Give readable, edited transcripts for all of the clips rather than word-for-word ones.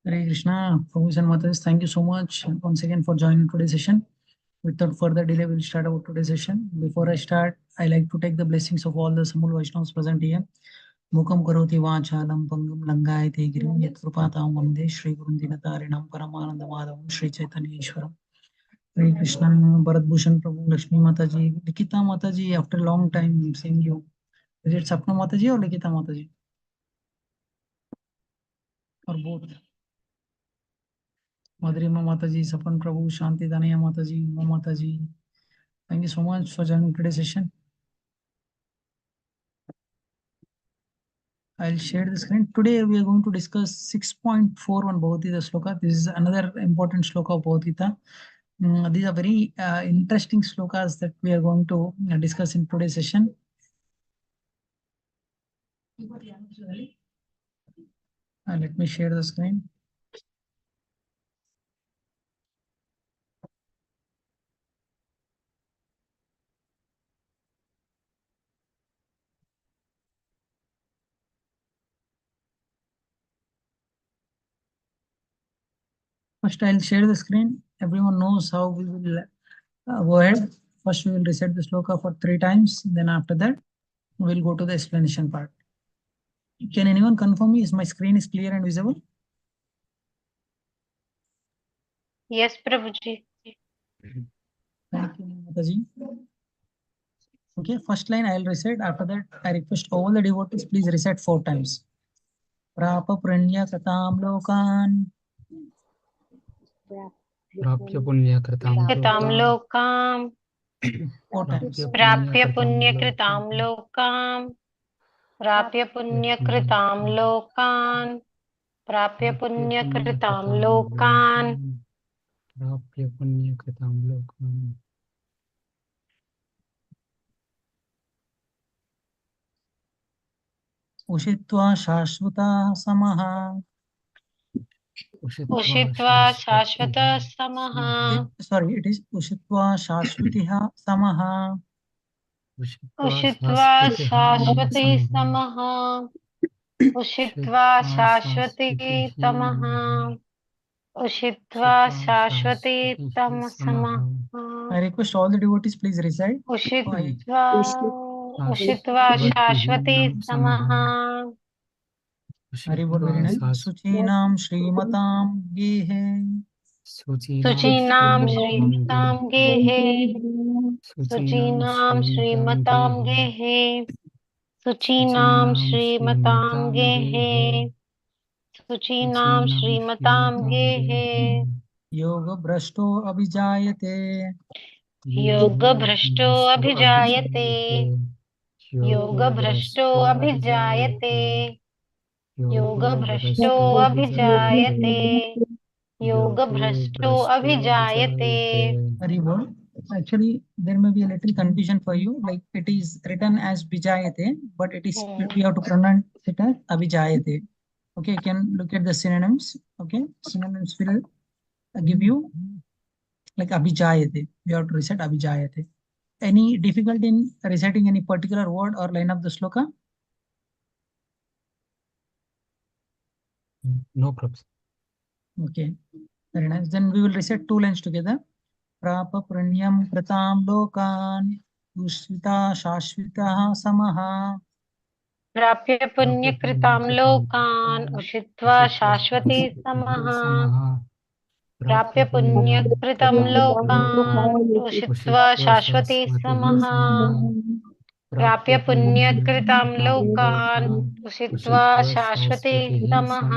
Hare Krishna, Prabhus and Matas, thank you so much once again for joining today's session. Without further delay, we'll start our today's session. Before I start, I like to take the blessings of all the Samul Vaishnavas present here. Mukam karoti vachalam pangam langayate girim yat krupatam vande Shri Gurun Dinatarinam Paramananda Madhavam Shri Chaitanya Ishwaram. Hare Krishna, Bharat Bhushan Prabhu, Lakshmi Mataji, Likita Mataji, after a long time seeing you. Is it Sapna Mataji or Likita Mataji? Or both? Madhurima Mataji, Sapan Prabhu, Shanti Danaya Mataji, Uma Mataji. Thank you so much for joining today's session. I'll share the screen. Today we are going to discuss 6.41 Bhagavad Gita Sloka. This is another important Sloka of Bhagavad Gita. These are very interesting slokas that we are going to discuss in today's session. Let me share the screen. First, I'll share the screen. Everyone knows how we will go ahead. First, we will reset the sloka for 3 times. Then after that, we'll go to the explanation part. Can anyone confirm me? Is my screen is clear and visible? Yes, Prabhuji. Thank you, Mataji. Okay, first line I'll reset. After that, I request all the devotees, please reset 4 times. Prapa Pranya Katam Lokan. प्राप्य पुण्यकृतां लोकाम् 4 times. प्राप्य पुण्यकृतां लोकाम् प्राप्य पुण्यकृतां लोकान् प्राप्य पुण्यकृतां लोकान् प्राप्य पुण्यकृतां लोकान् उषित्वा शाश्वता समः. उषित्वा शाश्वत समः. Sorry, it is उषित्वा शाश्वतिः समः. उषित्वा शाश्वती समः. उषित्वा शाश्वती तमः. उषित्वा शाश्वती तम समः. I request all the devotees, please recite. उषित्वा शाश्वती समः. Hari Bol, very nice. Suchinam Shrimatam Gehe. शुचीनां श्रीमतां गेहे. शुचीनां श्रीमतां गेहे. शुचीनां श्रीमतां गेहे. शुचीनां श्रीमतां गेहे. योग भ्रष्टो अभिजायते. योगभ्रष्टो अभिजायते. योगभ्रष्टो अभिजायते. योगभ्रष्टो अभिजायते. योगभ्रष्टो अभिजायते. Hari Bol. Actually, there may be a little confusion for you. Like it is written as Vijayate, but it is we have to pronounce it as Abhijayate. Okay, you can look at the synonyms. Okay, synonyms will give you like Abhijayate. You have to recite Abhijayate. Any difficulty in reciting any particular word or line of the sloka? No problems. Okay, very nice. Then we will recite 2 lines together. Prapa Pranyam Pratam Lokan Ushvita Shashvita Samaha. प्राप्य पुण्यकृतां लोकान् उषित्वा शाश्वती समः. प्राप्य पुण्यकृतं लोकान् उषित्वा शाश्वती समः. प्राप्य पुण्यकृतां लोकान् उषित्वा शाश्वती समः.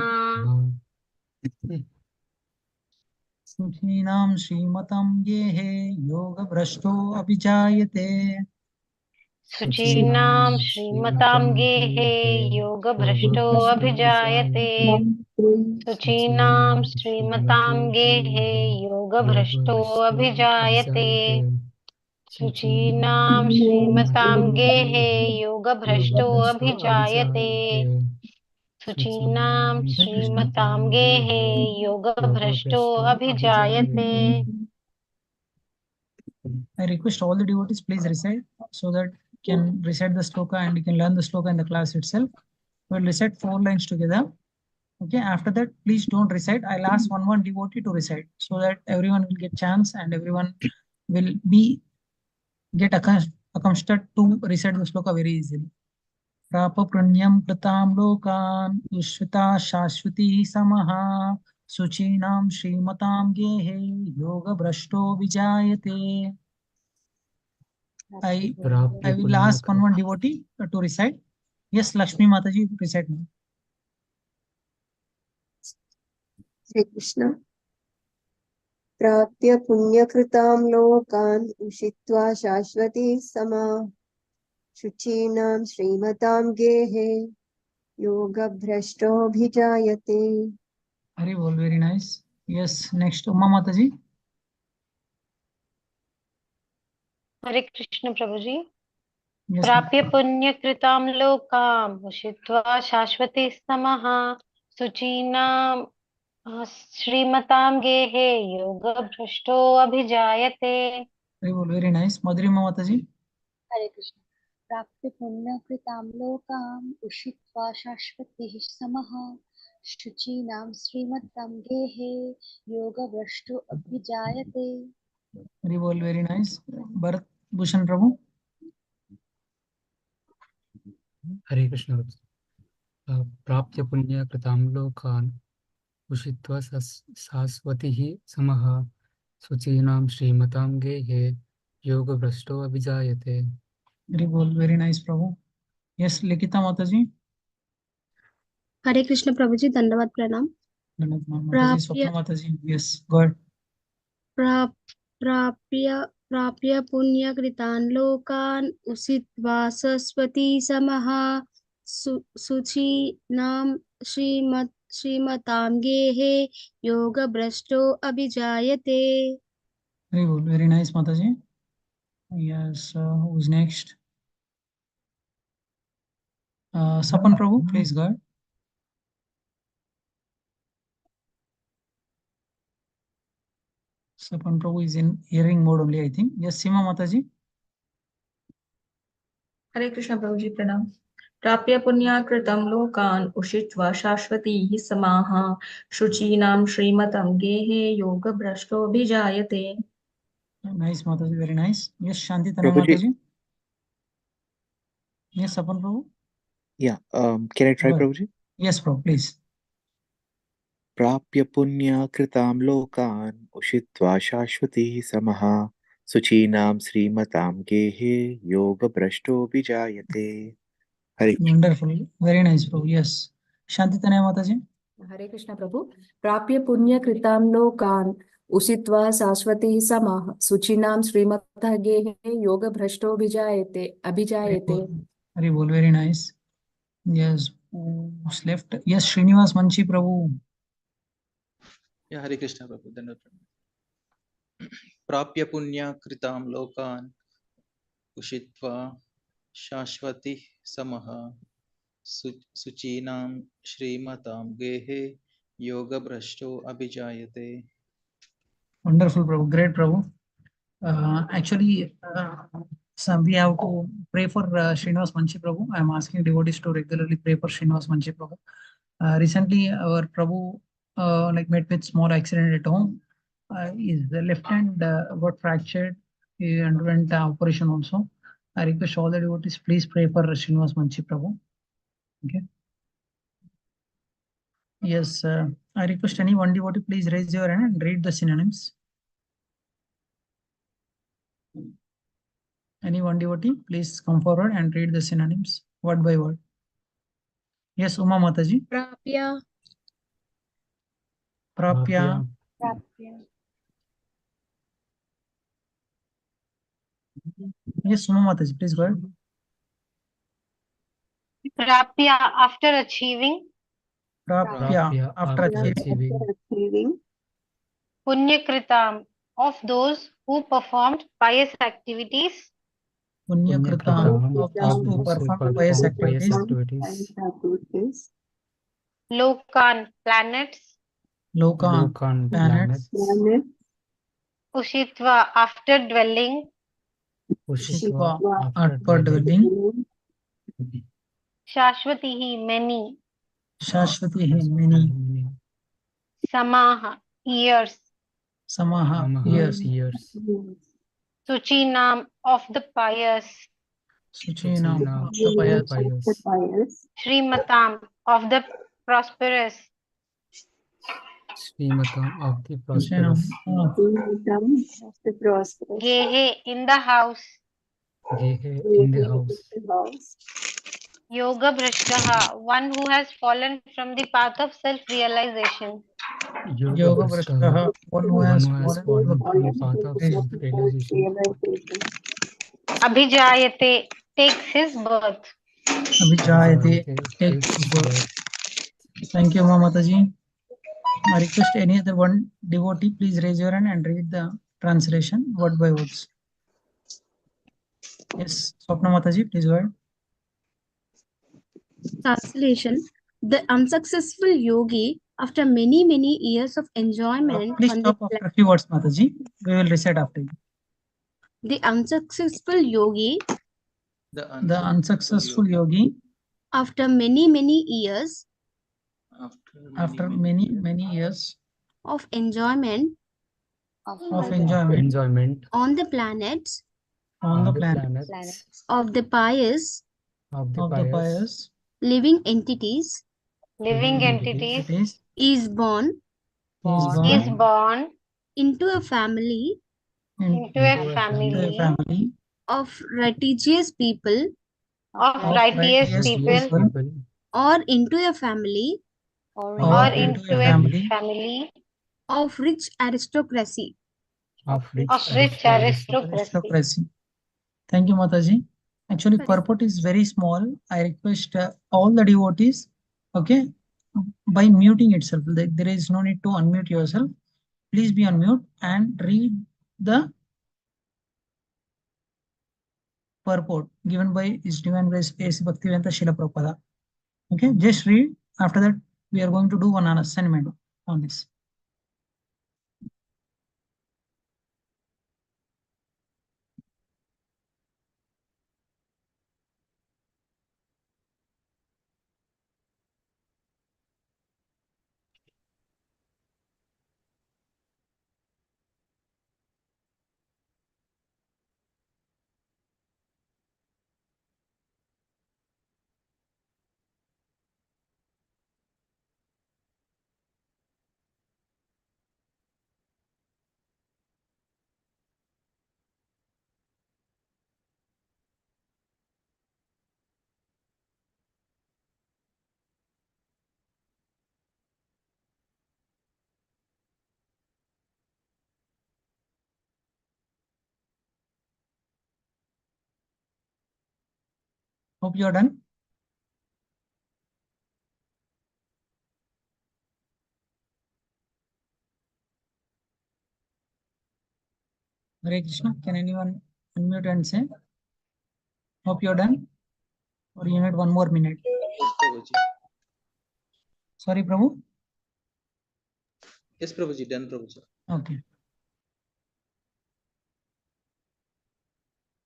Suchinam Srimatam Gehe Yoga Brashto Abhijayate. शुचीनां श्रीमतां गेहे. योगभ्रष्टो अभिजायते. शुचीनां श्रीमतां गेहे. योगभ्रष्टो अभिजायते. शुचीनां श्रीमतां गेहे. योगभ्रष्टो अभिजायते. शुचीनां श्रीमतां गेहे. योगभ्रष्टो अभिजायते. I request all the devotees, please recite so that you can recite the sloka and you can learn the sloka in the class itself. We will recite 4 lines together. Okay, after that, please don't recite. I'll ask one devotee to recite so that everyone will get chance and everyone will get accustomed to recite the sloka very easily. प्रापपुण्यं कृतां लोकान् उषिता शाश्वती समाः शुचीनां श्रीमतां गेहे योगभ्रष्टो विजायते. I प्राप्य will ask one devotee to recite. Yes, Lakshmi Mataji, recite now. Hare Krishna. प्राप्य पुण्यकृतां लोकान् उषित्वा शाश्वती समा शुचीनां श्रीमतां गेहे योगभ्रष्टोऽभिजायते. Hari Bol, very nice. Yes, next Uma Mataji. हरे कृष्ण प्रभु जी. Yes, प्राप्य पुण्यकृतां लोकाम् उषित्वा शाश्वती समः शुचीनां श्रीमतां गेहे योगभ्रष्टो अभिजायते. Hari Bol, very nice. Madhurima Mataji. हरे कृष्ण. प्राप्य पुण्यकृतां लोकाम् उषित्वा शाश्वतीः समः शुचीनां श्रीमतां गेहे योगभ्रष्टो अभिजायते. Hari Bol, very nice. Bharat Bhushan Prabhu. हरे कृष्ण. प्राप्य पुण्य कृतां लोकान् उषित्वा शाश्वतीः समः शुचीनां श्रीमतां गेहे योगभ्रष्टो अभिजायते. Hari Bol, very nice Prabhu. Yes, Likita Mataji. हरे कृष्ण प्रभु जी, धन्यवाद प्रणाम. Mataji, Swapna Mataji. Yes, go ahead. प्राप्य पुण्यकृतान् लोकान् उषित्वा सरस्वती समः शुचीनां श्रीमतां गेहे योगभ्रष्टो अभिजायते. Very good, very nice Mataji. Yes, who's next? Sapan Prabhu, please go ahead. Sapan Prabhu is in hearing mode only, I think. Yes, Sima Mataji. हरे कृष्ण प्रभु जी प्रणाम. प्राप्य पुण्याकृतं लोकान् उषित्वा शाश्वतीः समाः शुचीनां श्रीमतां गेहे योगभ्रष्टोऽभिजायते. Nice Mataji, very nice. Yes, Shanti Tanu Prabhuji. Mataji. Yes, Sapan Prabhu. Yeah, can I try, Go ahead. Prabhuji? Yes, Prabhu, please. प्राप्य पुण्याकृतां लोकान् उषित्वा शाश्वतीः समः शुचीनां श्रीमतां गेहे योगभ्रष्टोऽभिजायते. हरे Krishna. Wonderful, very nice Prabhu. Yes, Shanti Tanu Mataji. हरे कृष्ण प्रभु. प्राप्य पुण्य कृतां लोकान् उषित्वा शाश्वतीः समाः शुचीनां श्रीमतः गेहे योगभ्रष्टोऽभिजायते अभिजायते. Hari Bol, very nice. Yes, who's left? Yes, Srinivas Manchi Prabhu. या हरे कृष्ण प्रभु. धन्यवाद. प्राप्य पुण्य कृतां लोकान् उषित्वा शाश्वती समः शुचीनां श्रीमतां गेहे योगभ्रष्टो अभिजायते. Wonderful Prabhu, great Prabhu. Actually, we have to pray for Srinivas Manchi Prabhu. I am asking devotees to regularly pray for Srinivas Manchi Prabhu. Recently, our Prabhu met with small accident at home. His left hand got fractured. He underwent operation also. I request all the devotees, please pray for Srinivas Manchi Prabhu. Okay. Yes, I request any one devotee, please raise your hand and read the synonyms. Any one devotee, please come forward and read the synonyms word by word. Yes, Uma Mataji. प्राप्य Prapya. Yes, Uma Mataji, please go ahead. Prapya, after achieving. Prapya, after achieving. Achieving. Punyakritam, of those who performed pious activities. Punyakritam, of those who perform pious activities. Activities. Lokan, planets. Lokan, planets. Planet. Ushitva, after dwelling. Ushitva, after dwelling. Shashwatihi, many. Shashwati hai many. Samaha, years. Samaha Samaha, years. years. Suchinam, of the pious. Suchinam Suchinam, of the of the pious. pious. pious. Shrimatam, of the prosperous. Srimatam, of the Suchinam prosperous. of Kingdom of the prosperous. Gehe, in the house. Gehe, in the Living house. in the house. Yoga Bhrashtaha, one who has fallen from the path of self-realization. Yoga Yoga Brashtaha, Brashtaha, one who one has who has fallen fallen from the Fallen path to of the self-realization. realization. Abhijayate, takes his birth. Abhijayate Abhijayate, takes takes his his birth. birth. Thank you, Mamataji. I request any other one devotee, please raise your hand and read the translation word by words. Yes, Swapna Mataji, please go ahead. Translation: The unsuccessful yogi, after many years of enjoyment Please on stop the after a few words, Mataji. We will recite after you. the unsuccessful yogi, The unsuccessful yogi, after many years after many years of enjoyment of enjoyment Enjoyment on the planets on the the planet planets of the pious of the of the pious. pious living entities, Living Living entities. entities, is born is is Is born born into a family into into a a family family of righteous people of of righteous righteous people people or into a family or or into into a a family family of rich aristocracy. of rich of rich aristocracy. aristocracy. Thank you, Mataji. Actually, purport is very small. I request all the devotees, okay, by muting itself. There is no need to unmute yourself. Please be on mute and read the purport given by His Divine Grace A.C. Bhaktivedanta Srila Prabhupada. Okay, just read. After that, we are going to do one assignment on this. Hope you are done. Hare Krishna. Can anyone unmute and say? Hope you are done. Or you need one more minute? Sorry, Prabhu. Yes, Prabhuji, done, Prabhuji. Okay.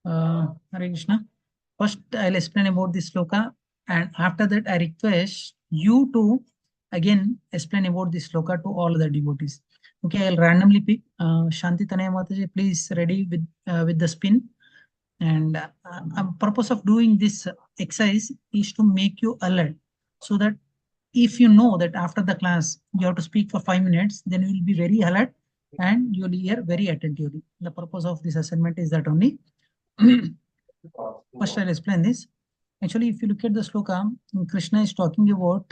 Hare Krishna. First, I'll explain about this sloka, and after that, I request you to again explain about this sloka to all the devotees. Okay, I'll randomly pick. Shanti Tanaya Mataji, please ready with the spin. And purpose of doing this exercise is to make you alert, so that if you know that after the class you have to speak for 5 minutes, then you will be very alert and you will hear very attentively. The purpose of this assignment is that only. First, I'll explain this. Actually, if you look at the sloka, Krishna is talking about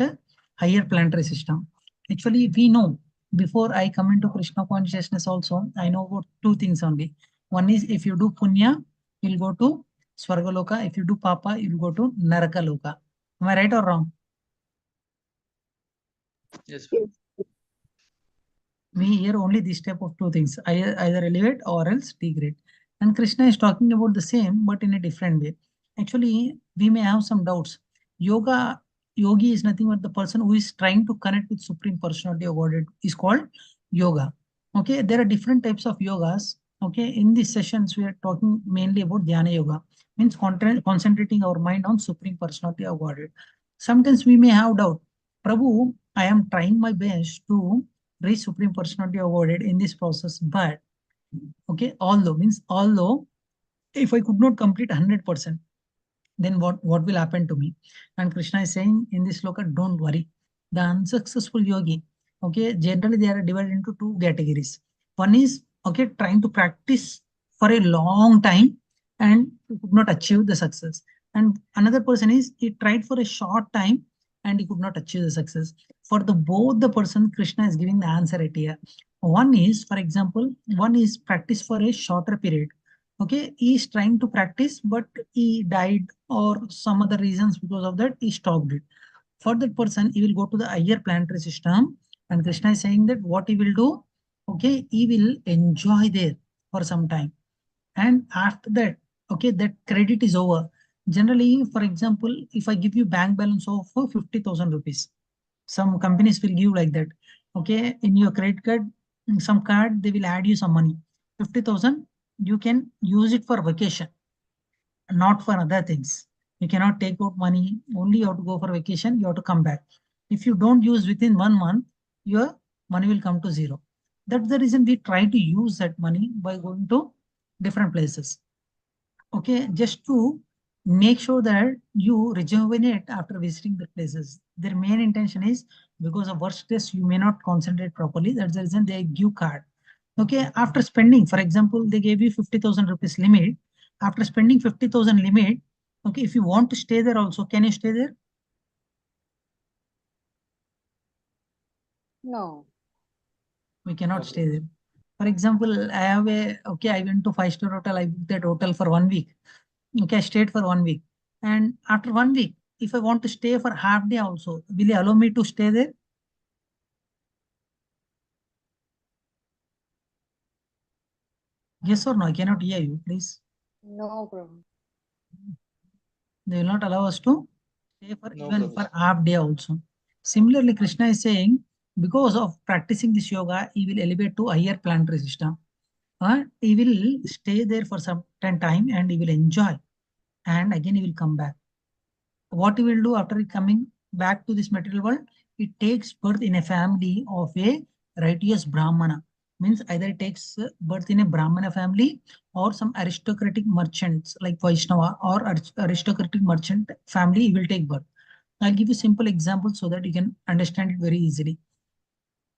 higher planetary system. Actually, we know, before I come into Krishna consciousness also, I know about two things only. One is, if you do punya, you'll go to Swargaloka. If you do papa, you'll go to Narakaloka. Am I right or wrong? Yes. We hear only this type of two things, either elevate or else degrade. And Krishna is talking about the same, but in a different way. Actually, we may have some doubts. Yogi is nothing but the person who is trying to connect with Supreme Personality of Godhead is called yoga. Okay, there are different types of yogas. Okay, in these sessions, we are talking mainly about Dhyana Yoga, means concentrating our mind on Supreme Personality of Godhead. Sometimes we may have doubt Prabhu, I am trying my best to reach Supreme Personality awarded in this process, but okay, although if I could not complete 100%, then what will happen to me? And Krishna is saying in this sloka, don't worry. The unsuccessful yogi, okay, generally they are divided into two categories. One is, okay, trying to practice for a long time and could not achieve the success. And another person is, he tried for a short time and he could not achieve the success. For the both the person, Krishna is giving the answer right here. One is, for example, one is practice for a shorter period. Okay, he is trying to practice, but he died or some other reasons, because of that he stopped it. For that person, he will go to the higher planetary system, and Krishna is saying that what he will do, okay, he will enjoy there for some time, and after that, okay, that credit is over. Generally, for example, if I give you bank balance of 50,000 rupees, some companies will give like that. Okay, in your credit card, in some card they will add you some money, 50,000. You can use it for vacation, not for other things. You cannot take out money, only you have to go for vacation, you have to come back. If you don't use within 1 month, your money will come to zero. That's the reason we try to use that money by going to different places. Okay, just to make sure that you rejuvenate after visiting the places. Their main intention is, because of work stress, you may not concentrate properly. That's the reason they give card. Okay, after spending, for example, they gave you 50,000 rupees limit. After spending 50,000 limit, okay, if you want to stay there also, can you stay there? No. We cannot stay there. For example, I went to 5-star hotel, I booked that hotel for 1 week. Okay, I stayed for 1 week. And after 1 week, if I want to stay for half day also, will you allow me to stay there? Yes or no? I cannot hear you, please. No, Prabhu. They will not allow us to stay for No, even Prabhu. for half day also. Similarly, Krishna is saying, because of practicing this yoga, he will elevate to higher planetary system. He will stay there for some time and he will enjoy. And again, he will come back. What he will do after coming back to this material world? It takes birth in a family of a righteous Brahmana. Means either it takes birth in a Brahmana family or some aristocratic merchants like Vaishnava or aristocratic merchant family, he will take birth. I'll give you simple example so that you can understand it very easily.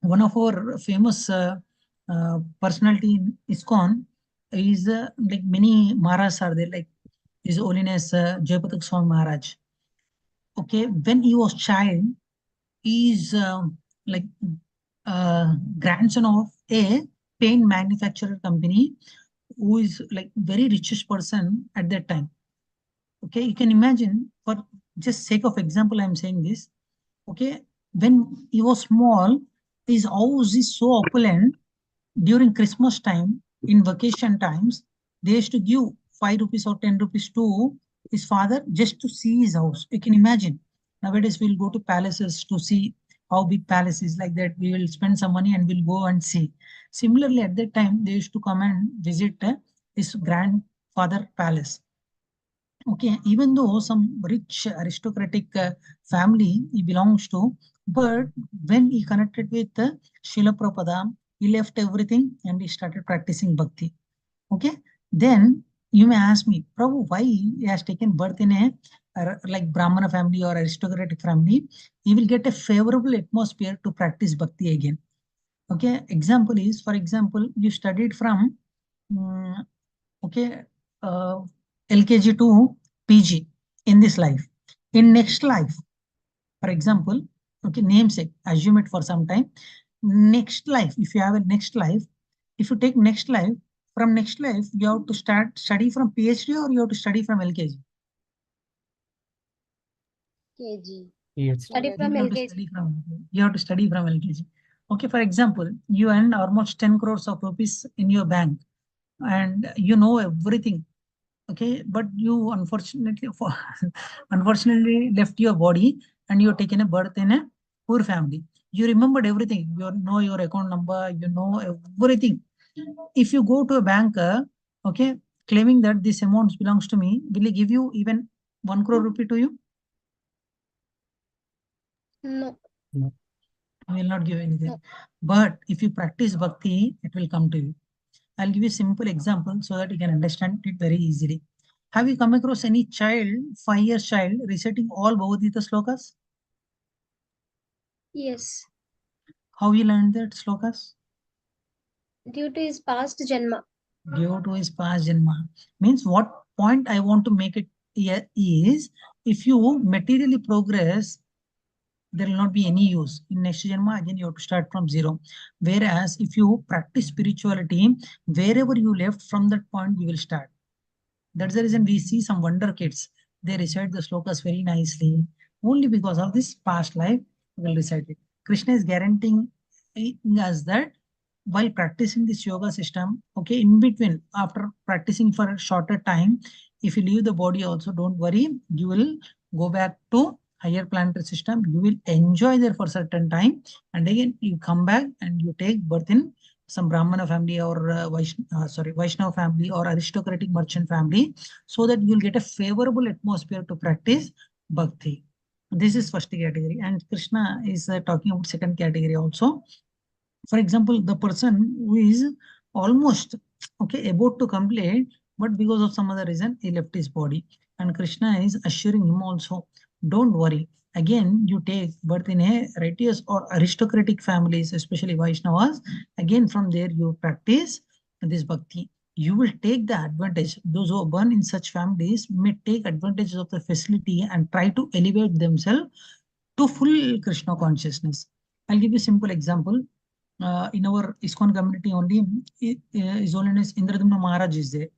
One of our famous personality in ISKCON is like many Maharaj are there, like His Holiness Jayapatak Swami Maharaj. Okay, when he was child, he is like grandson of a paint manufacturer company, who is like very richest person at that time. Okay, you can imagine, for just sake of example, I'm saying this. Okay, when he was small, his house is so opulent. During Christmas time, in vacation times, they used to give 5 rupees or 10 rupees to his father just to see his house. You can imagine. Nowadays, we'll go to palaces to see how big palace is, like that. We will spend some money and we'll go and see. Similarly, at that time, they used to come and visit his grandfather palace. Okay, even though some rich aristocratic family he belongs to, but when he connected with Srila Prabhupada, he left everything and he started practicing bhakti. Okay, then you may ask me, Prabhu, why he has taken birth in a like Brahmana family or aristocratic family? He will get a favorable atmosphere to practice bhakti again. Okay, example is, for example, you studied from okay, LKG to PG in this life. In next life, for example, okay, namesake, assume it for some time. Next life, if you have a next life, if you take next life, from next life, you have to start study from PhD or you have to study from LKG? KG. Yes. Study from You have to LKG. study from, you have to study from LKG. Okay, for example, you earn almost 10 crores of rupees in your bank and you know everything. Okay, but you unfortunately unfortunately left your body and you're taken a birth in a poor family. You remembered everything, you know your account number, you know everything. If you go to a banker, okay, claiming that this amount belongs to me, will he give you even 1 crore rupee to you? No. No. Will not give anything. But if you practice bhakti, it will come to you. I'll give you a simple example so that you can understand it very easily. Have you come across any child, 5 years child, reciting all Bhagavad Gita slokas? Yes. How he learned that slokas? Due to his past janma. Due to his past janma. Means what point I want to make it here is, if you materially progress, there will not be any use. In next janma, again, you have to start from zero. Whereas if you practice spirituality, wherever you left from that point, you will start. That's the reason we see some wonder kids. They recite the slokas very nicely. Only because of this past life, they will recite it. Krishna is guaranteeing us that while practicing this yoga system, okay, in between, after practicing for a shorter time, if you leave the body also, don't worry, you will go back to higher planetary system. You will enjoy there for certain time, and again you come back and you take birth in some Brahmana family or Vaishnava family or aristocratic merchant family, so that you'll get a favorable atmosphere to practice bhakti. This is first category, and Krishna is talking about second category also. For example, the person who is almost okay about to complete, but because of some other reason he left his body, and Krishna is assuring him also, don't worry, again you take birth in a righteous or aristocratic families, especially Vaishnavas, again from there you practice this bhakti. You will take the advantage. Those who are born in such families may take advantage of the facility and try to elevate themselves to full Krishna consciousness. I'll give you a simple example. In our ISKCON community only, His Holiness Indradumna Maharaj is there.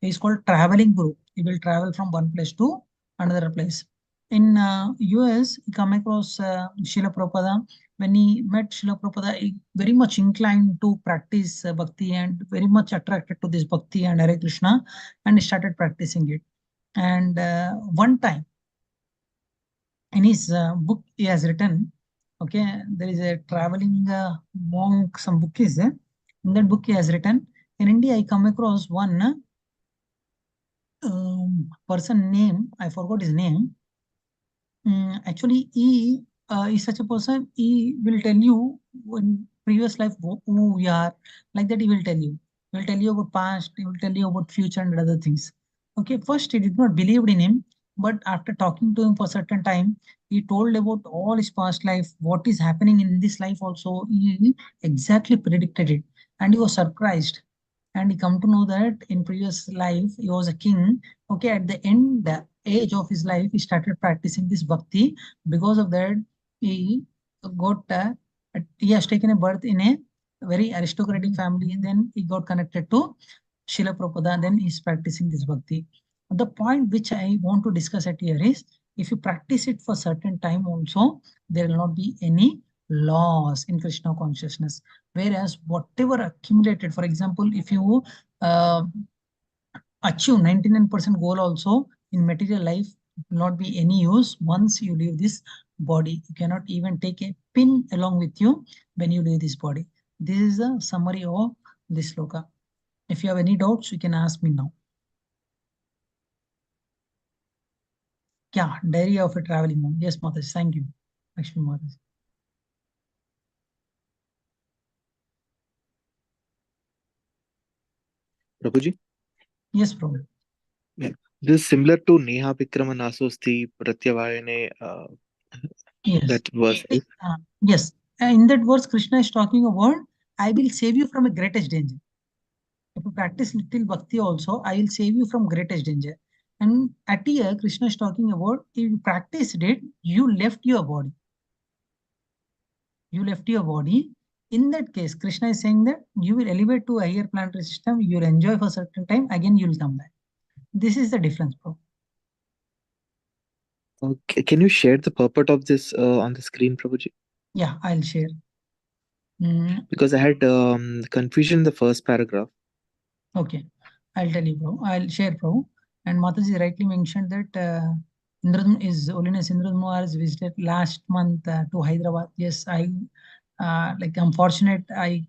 He is called traveling guru. He will travel from one place to another place. In US, he come across Srila Prabhupada. When he met Srila Prabhupada, he very much inclined to practice bhakti and very much attracted to this bhakti and Hare Krishna, and he started practicing it. And one time, in his book he has written, okay, there is a traveling monk, some book is there. In that book he has written, in India I come across one person name, I forgot his name. Actually, he is such a person, he will tell you in previous life who we are, like that he will tell you. He will tell you about past, he will tell you about future and other things. Okay, first he did not believe in him, but after talking to him for a certain time, he told about all his past life, what is happening in this life also. He exactly predicted it, and he was surprised. And he come to know that in previous life he was a king. Okay, at the end age of his life, he started practicing this bhakti. Because of that, he got he has taken a birth in a very aristocratic family. Then he got connected to Srila Prabhupada. Then he's practicing this bhakti. The point which I want to discuss at here is, if you practice it for certain time also, there will not be any loss in Krishna consciousness. Whereas whatever accumulated, for example, if you uh, achieve 99% goal also in material life, it will not be any use once you leave this body. You cannot even take a pin along with you when you leave this body. This is the summary of this sloka. If you have any doubts, you can ask me now. Yeah, diary of a traveling monk. Yes, Mataji, thank you. Lakshmi Mataji. Prabhuji? Yes, Prabhu. Yeah. This is similar to Neha Vikrama Nasosti Pratyavayane, Yes. that verse, right? Yes. In that verse, Krishna is talking about, I will save you from a greatest danger. If you practice little bhakti also, I will save you from greatest danger. And at here, Krishna is talking about, if you practiced it, you left your body. You left your body. In that case, Krishna is saying that you will elevate to a higher planetary system, you will enjoy for a certain time, again you will come back. This is the difference, bro. Okay. Can you share the purport of this on the screen, Prabhuji? Yeah, I'll share. Because I had confusion in the first paragraph. Okay, I'll tell you, bro. I'll share, bro. And Mataji rightly mentioned that Holiness Indradum has visited last month to Hyderabad. Yes, I'm fortunate I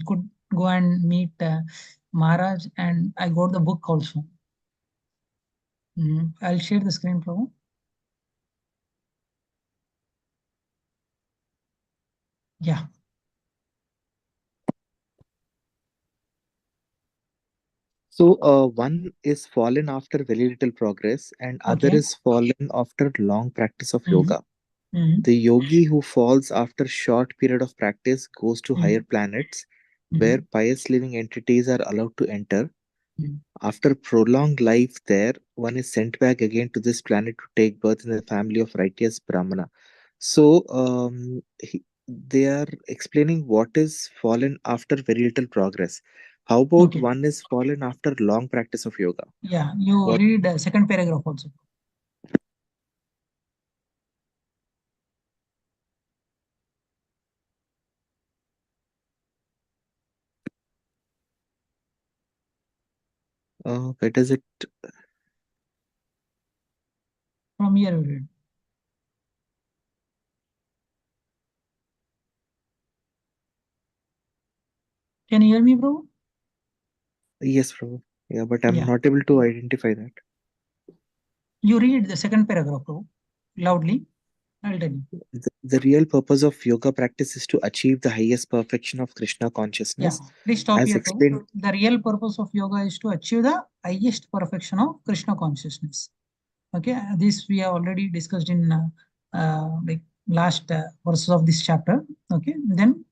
could go and meet Maharaj, and I got the book also. I'll share the screen, bro. Yeah. So, one is fallen after very little progress, and other Okay. is fallen after long practice of Mhm. yoga. Mhm. The yogi who falls after short period of practice goes to higher Mhm. planets, where Mhm. pious living entities are allowed to enter. Mhm. After prolonged life there, one is sent back again to this planet to take birth in the family of righteous Brahmana. So, they are explaining what is fallen after very little progress. How about Okay. one is fallen after long practice of yoga? Yeah. You What? read second paragraph also. Where does it? From here you read. Can you hear me, bro? Yes, Prabhu. Yeah, but I'm Yeah. not able to identify that. You read the second paragraph, bro. Loudly. I'll tell you. The real purpose of yoga practice is to achieve the highest perfection of Krishna Yeah. consciousness, Please stop as here, bro. explained. The real purpose of yoga is to achieve the highest perfection of Krishna consciousness. Okay. This we have already discussed in like last verses of this chapter. Okay. Then.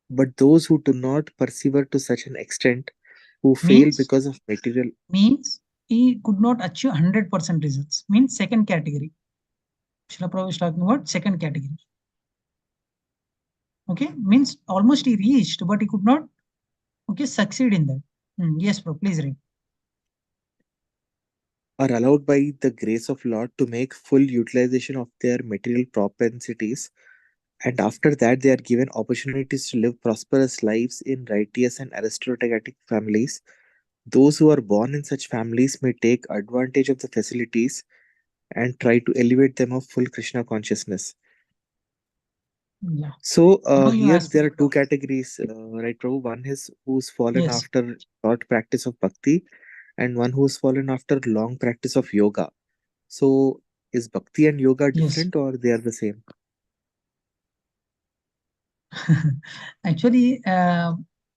But those who do not persevere to such an extent, who fail Means because of material, means he could not achieve 100% results. Means second category. Srila Prabhupada is talking about second category. Okay, means almost he reached, but he could not succeed in that. Yes, bro, please read. are allowed by the grace of Lord to make full utilization of their material propensities, and after that they are given opportunities to live prosperous lives in righteous and aristocratic families. Those who are born in such families may take advantage of the facilities and try to elevate them of full Krishna consciousness. Yeah. So Now you here ask. there are two categories, right, Prabhu? One is who's fallen Yes. after short practice of bhakti, and one who's fallen after long practice of yoga. So is bhakti and yoga Yes. different or they are the same? Actually,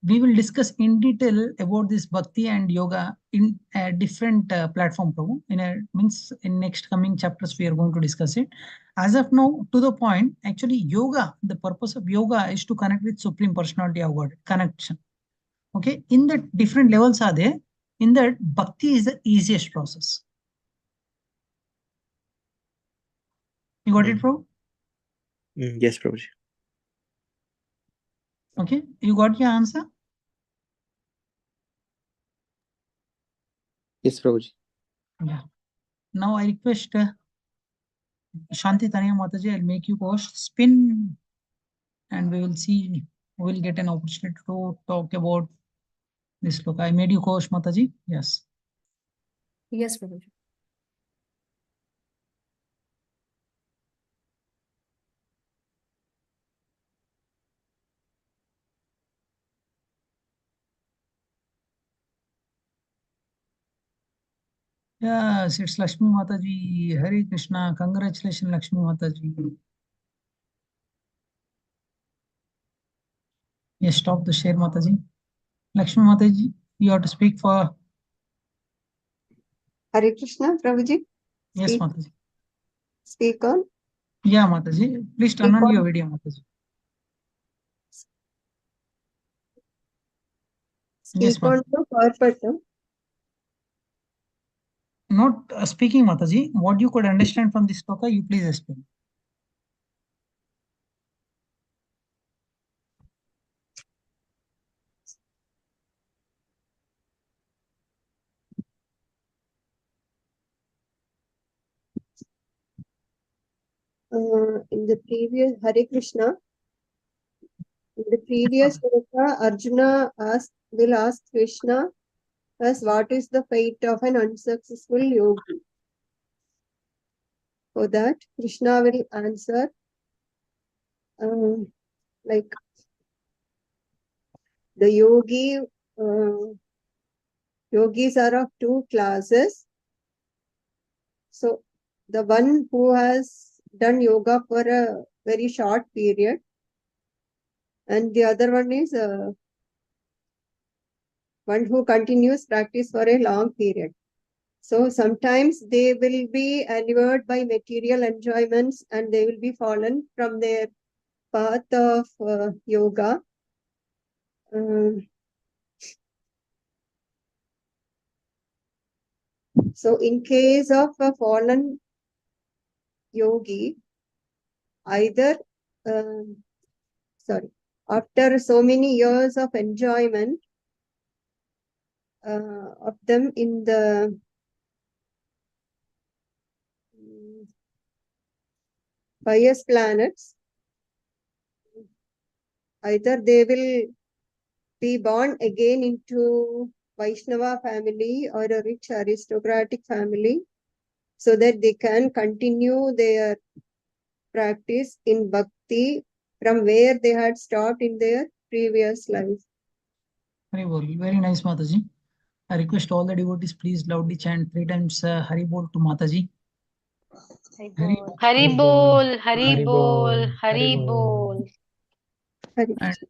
we will discuss in detail about this bhakti and yoga in a different platform, Prabhu. In a means in next coming chapters we are going to discuss it. As of now, to the point, actually yoga, the purpose of yoga is to connect with Supreme Personality of God, connection. Okay, in the different levels are there. In that, bhakti is the easiest process. You got it, Prabhu? Yes, Prabhuji. Okay, you got your answer? Yes, Prabhuji. Yeah. Now I request Shanti Tanya Mataji, I'll make you host spin and we will see, we will get an opportunity to talk about this. Look, I made you host, Mataji. Yes. Yes, Prabhuji. Yes, it's Lakshmi Mataji. Hare Krishna. Congratulations, Lakshmi Mataji. Yes, stop the share, Mataji. Lakshmi Mataji, you have to speak for. Hare Krishna, Prabhuji. Yes, Speak, Mataji. speak on. Yeah, Mataji. Please turn Speak on on. your video, Mataji. Yes, Speak on Mataji. the purpose. Not speaking, Mataji. What you could understand from this sloka, you please explain. In the previous Hare Krishna, in the previous sloka, Arjuna will ask Krishna as what is the fate of an unsuccessful yogi. For that, Krishna will answer like the yogis are of two classes. So the one who has done yoga for a very short period, and the other one is one who continues practice for a long period. So sometimes they will be allured by material enjoyments and they will be fallen from their path of yoga. So in case of a fallen yogi, either, after so many years of enjoyment of them in the highest planets, either they will be born again into Vaishnava family or a rich aristocratic family, so that they can continue their practice in bhakti from where they had stopped in their previous life. Very well, very nice, Mataji. I request all the devotees please loudly chant 3 times Hari Bol to Mataji. Hari Hari bol, Hari bol, Hari Hari Bol. bol. Hare And Krishna.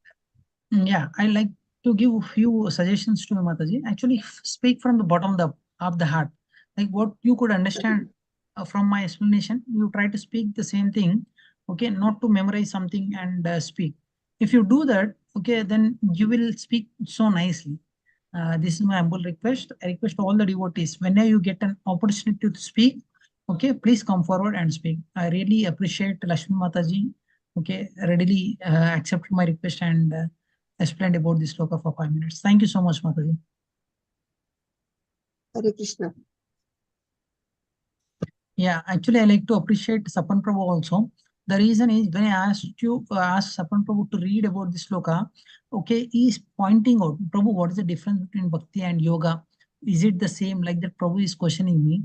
yeah, I like to give a few suggestions to Mataji. Actually, speak from the bottom of the heart. Like what you could understand from my explanation, you try to speak the same thing, okay, not to memorize something and speak. If you do that, okay, then you will speak so nicely. This is my humble request. I request all the devotees, whenever you get an opportunity to speak, okay, please come forward and speak. I really appreciate Lakshmi Mataji, okay, readily accepted my request and explained about this sloka for 5 minutes. Thank you so much, Mataji. Hare Krishna. Yeah, actually, I like to appreciate Sapan Prabhu also. The reason is when I asked Sapan Prabhu to read about this sloka, okay, he is pointing out, Prabhu, what is the difference between bhakti and yoga? Is it the same? Like that, Prabhu is questioning me.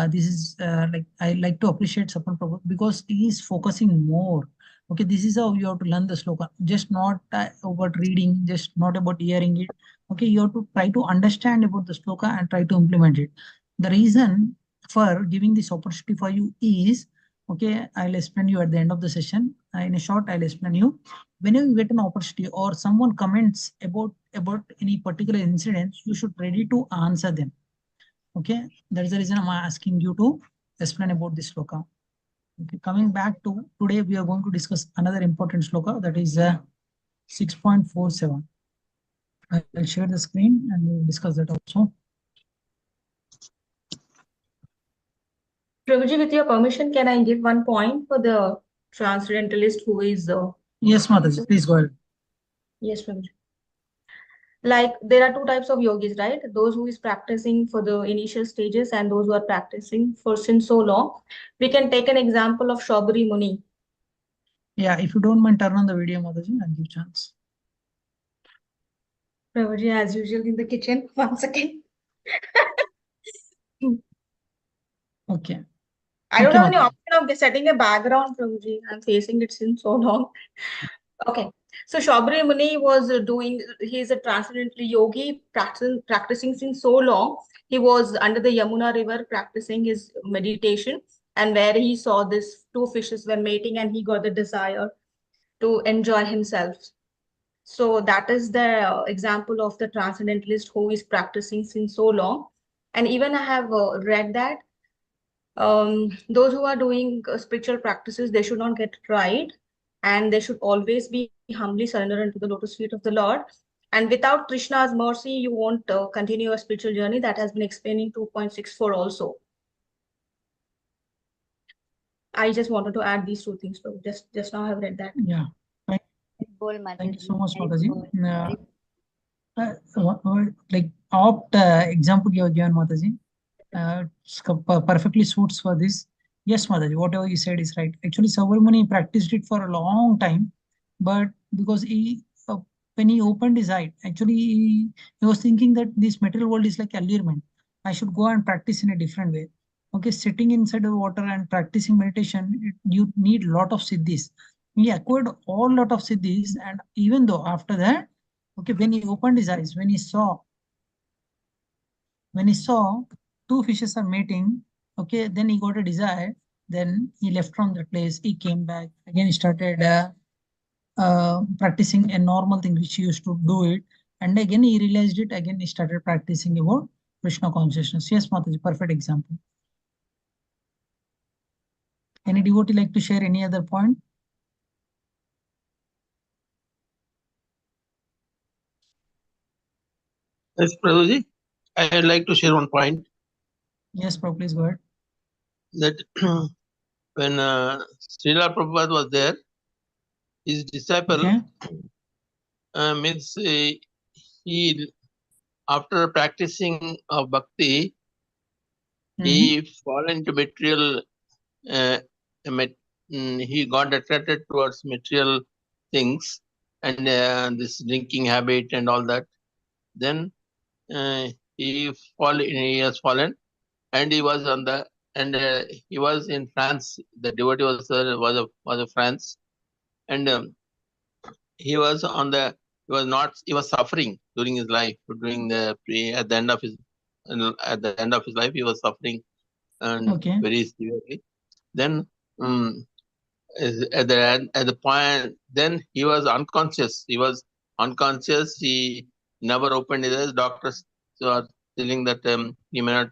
This is like I like to appreciate Sapan Prabhu because he is focusing more. Okay, this is how you have to learn the sloka, just not about reading, just not about hearing it. Okay, you have to try to understand about the sloka and try to implement it. The reason for giving this opportunity for you is, okay, I'll explain you at the end of the session. In a short, I'll explain you. Whenever you get an opportunity or someone comments about any particular incident, you should ready to answer them. Okay, that is the reason I'm asking you to explain about this sloka. Okay, coming back to today, we are going to discuss another important sloka, that is 6.47. I'll share the screen and we'll discuss that also. Prabhuji, with your permission, can I give one point for the transcendentalist who is Yes, Mataji, please go ahead. yes, Prabhuji. Like there are two types of yogis, right? Those who is practicing for the initial stages and those who are practicing for since so long. We can take an example of Shobri Muni. Yeah, if you don't mind, turn on the video, Mataji, I'll give chance. Prabhuji, as usual in the kitchen. Once again. Okay. I don't Okay, have any Mataji. option of setting a background, Prabhuji. I'm facing it since so long. Okay. So Shobri Muni was he's a transcendental yogi practicing since so long. He was under the Yamuna river practicing his meditation, and where he saw this two fishes were mating and he got the desire to enjoy himself. So that is the example of the transcendentalist who is practicing since so long. And even I have read that those who are doing spiritual practices, they should not get tried, and they should always be humbly surrendered into the lotus feet of the Lord. And without Krishna's mercy, you won't continue your spiritual journey. That has been explained in 2.64 also. I just wanted to add these two things. So just now I have read that. Yeah. Thank you so much, Mataji. Like opt example you have given, Mataji, perfectly suits for this. Yes, Mataji, whatever you said is right. Actually, Savarmani practiced it for a long time, but because when he opened his eye, actually he was thinking that this material world is like allurement. I should go and practice in a different way. Okay, sitting inside the water and practicing meditation, you need lot of siddhis. He acquired all lot of siddhis, and even though after that, okay, when he opened his eyes, when he saw two fishes are mating, okay, then he got a desire Then he left from that place. He came back again. He started practicing a normal thing which he used to do it, and again he realized it. Again he started practicing about Krishna consciousness. Yes, Mataji, perfect example. Any devotee like to share any other point? Yes, Prabhuji, I would like to share one point Yes, Prabhu, please go ahead. that when Srila Prabhupada was there, his disciple Okay. means he after practicing of bhakti, he fall into material. Uh, he got attracted towards material things and this drinking habit and all that. Then he has fallen, and he was on the he was in France. The devotee was of France, and he was on the he was suffering during his life during at the end of his life he was suffering and very severely. Then at the point, then he was unconscious. He never opened his eyes. Doctors are telling that he may not.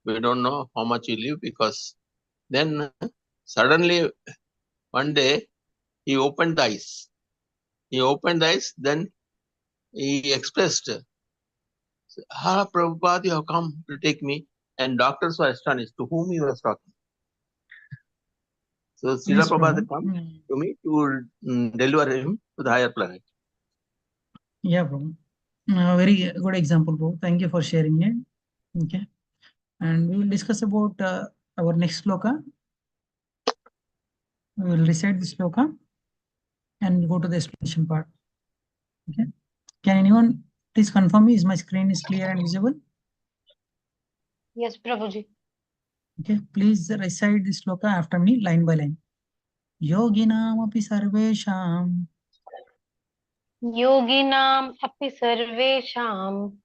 We don't know how much he live, because then suddenly one day he opened the eyes. Then he expressed, "Ah, Prabhupada, you have come to take me." And doctors were astonished to whom he was talking. So Srila Prabhupada come to me to deliver him to the higher planet. Yeah, bro. Very good example, bro. Thank you for sharing it. Okay. And we will discuss about our next sloka. We will recite the sloka and go to the explanation part. Okay. Can anyone please confirm me? Is my screen is clear and visible? Yes, Prabhuji. Okay. Please recite the sloka after me, line by line. Yoginam api sarvesham. Yoginam api sarvesham.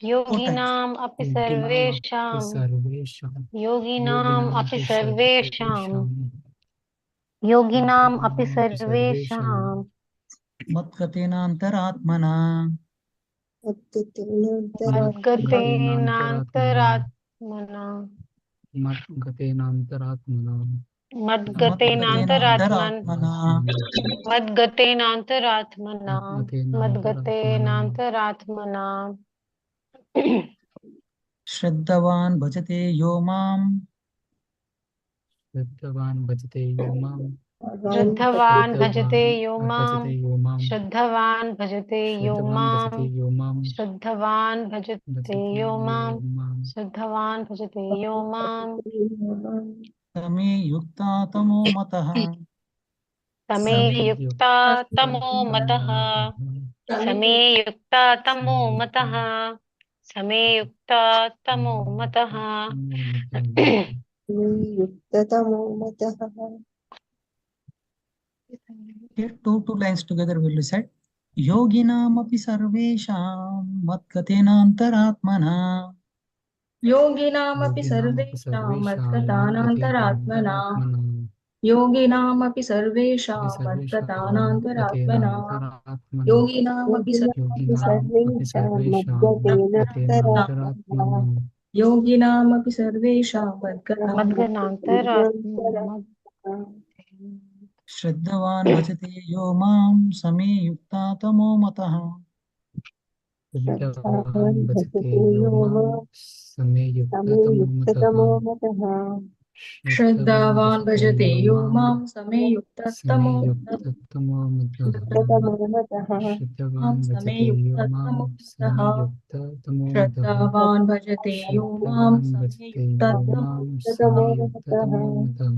Yoginam api sarvesham. Yoginam api sarvesham. Yoginam api sarvesham. Matgatena antaratmana. Madgatena antaratmana. Matgatena antaratmana. Madgatena antaratmana. Madgatena antaratmana. Madgatena antaratmana. Shraddhavan bhajate yo mam. Shraddhavan bhajate yo mam. Shraddhavan bhajate yo mam. Shraddhavan bhajate yo mam. Shraddhavan bhajate yo mam. Shraddhavan bhajate yo mam. Tame yukta tamo matah. Tame yukta tamo matah. Same yukta tamo matah. Same yukta tamo matah. Here, two lines together will recite. Yoginam api sarvesham matgatena antaratmana. Yoginamapi sarvesham madgatanantaratmana. Yoginamapi sarvesham madgatanantaratmana. Yoginamapi sarvesham Yoginamapi sarvesham Madganantaratmana. Shraddhavan bhajate yo mam same yukta tamo matah. Shraddhavan bhajate yo mam same yukta tamo matah. Shraddhavan bhajate yo mam same Same yuktamo yuktatamo matah. Shraddhavan same bhajate yo mam yuktamo same yuktatamo matah. Shraddhavan bhajate yo mam Shraddhavan same bhajate yo mam same yuktatamo matah.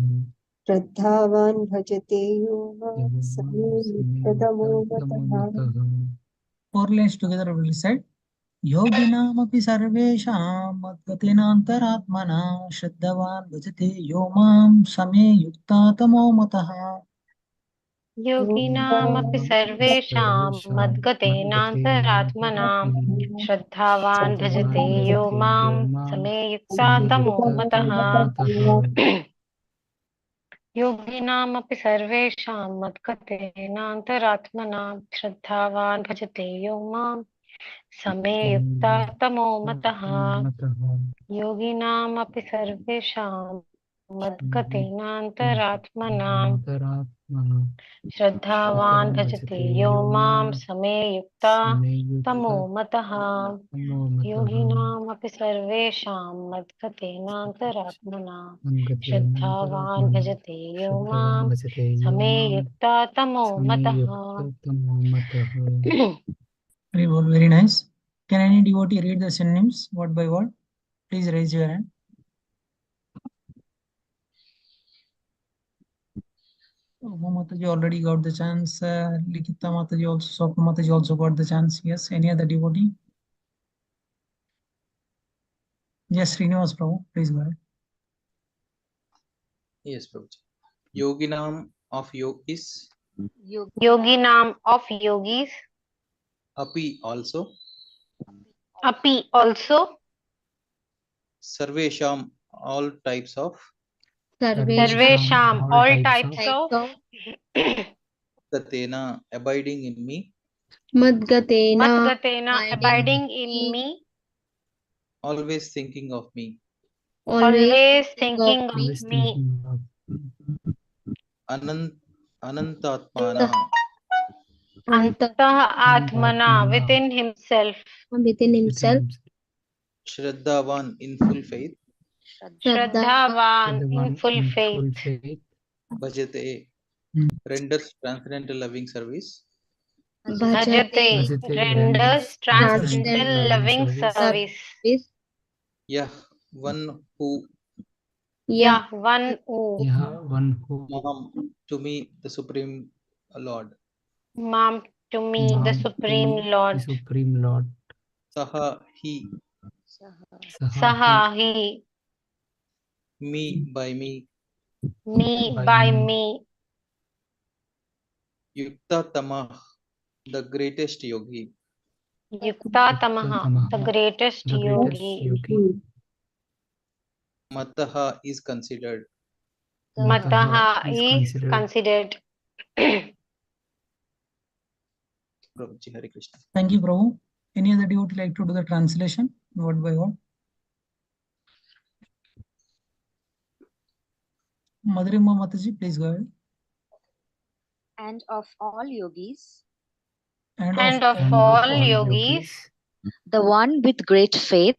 Shraddhavan bhajate yo mam Same samyuktadamo yuktatamo matah. matah. Four lines together will recite. Yoginam api sarvesham matgatena antaratmana. Shraddhavan bhajate yo mam same yukta tamo matah. Yoginamapi sarvesham madgatenantaratmanam Shraddhavan bhajate yo mam same yukta tamo matah. योगिनामपि सर्वेषां मद्गतेनान्तरात्मना श्रद्धावान् भजते यो मां समे युक्ता तमो मतः योगिनामपि सर्वेषां मद्गतेनान्तरात्मना श्रद्धावान् भजते यो मां समे युक्ता तमो मतः योगिनामपि सर्वेषां मद्गतेनान्तरात्मना श्रद्धावान् भजते यो मां समे युक्ता तमो मतः Very nice. Can any devotee read the synonyms word by word? Please raise your hand. Uma Mataji already got the chance. Likita Mataji also, Swapna Mataji also got the chance. Yes. Any other devotee? Yes, Srinivas Prabhu, please go ahead. Yes, Prabhuji. Yoginam of yogis, योगिनाम of yogis, api also, api also, sarvesham all types of, sarvesham all types of, gatena abiding in me, Madgatena Madgatena abiding in me, always thinking of me, always thinking of me, anantatmana, antah atmana within himself, within himself. shraddhavan in full faith, Shraddhavan in full faith, bhajate renders transcendental loving service, bhajate renders transcendental loving service. yah one who, Yeah, one who, maham to me the supreme Lord, Mam to me the Supreme Lord, saha he, Saha he, me by me, by me, yukta tamah the greatest yogi, Yukta Tamaha, the greatest yogi, mataha is considered, Mataha is considered. Prabhuji, Hare Krishna. Thank you, Prabhu. Any other devotee like to do the translation word by word? Madhurima Mataji, please go ahead. And of all yogis, And of all yogis, the one with great faith,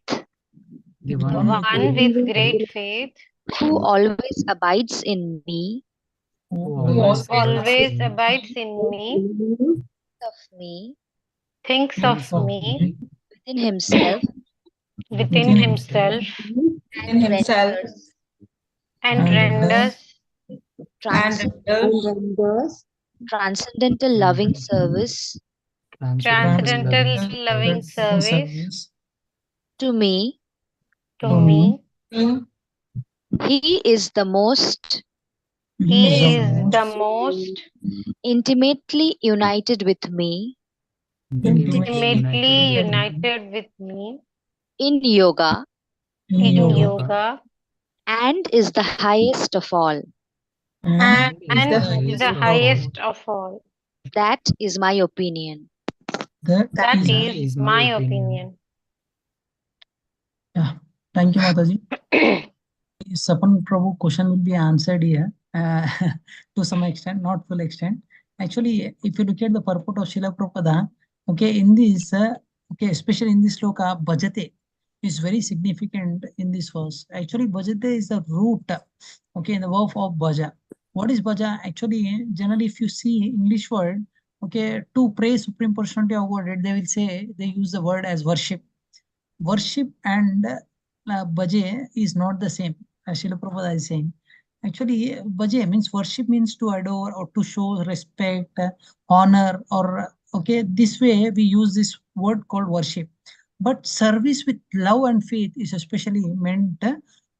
the one with great faith, who always abides in me, who always abides in me, of me, thinks of me within himself, within himself, In himself and renders transcendental loving service transcendental loving service to me, to me. he is the most He is the most intimately united with me intimately united with me in yoga in yoga and is the highest of all. and the highest of all. That is my opinion. That is my opinion. Yeah, thank you, Mataji. Sapan Prabhu question will be answered here to some extent, not full extent. Actually, if you look at the purport of Srila Prabhupada, okay, in this, okay, especially in this sloka, bhajate is very significant in this verse. Actually, bhajate is the root, okay, in the verb of bhaja. What is bhaja? Actually, generally, if you see English word, okay, to praise Supreme Personality of Godhead, they will say, they use the word as worship. Worship and bhaje is not the same, as Srila Prabhupada is saying. Actually, bhaje means worship means to adore or to show respect, honor, or okay, this way we use this word called worship. But service with love and faith is especially meant,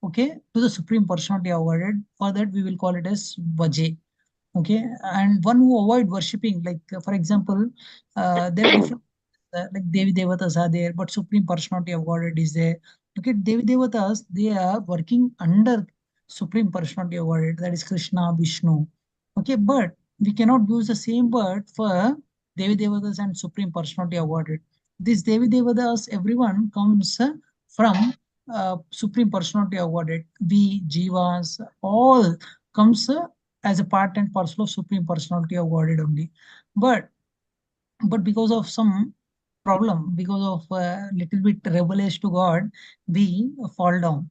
okay, to the Supreme Personality of Godhead. For that, we will call it as bhaje. Okay, and one who avoid worshipping, like for example, there are different like Devi Devatas are there, but Supreme Personality of Godhead is there. Look at Devi Devatas, they are working under Supreme Personality of Godhead, that is Krishna, Vishnu. Okay, but we cannot use the same word for Devi Devatas and Supreme Personality of Godhead. This Devi Devatas, everyone comes from Supreme Personality of Godhead. We, Jivas, all comes as a part and parcel of Supreme Personality of Godhead only. But because of some problem, because of little bit rebellious to God, we fall down.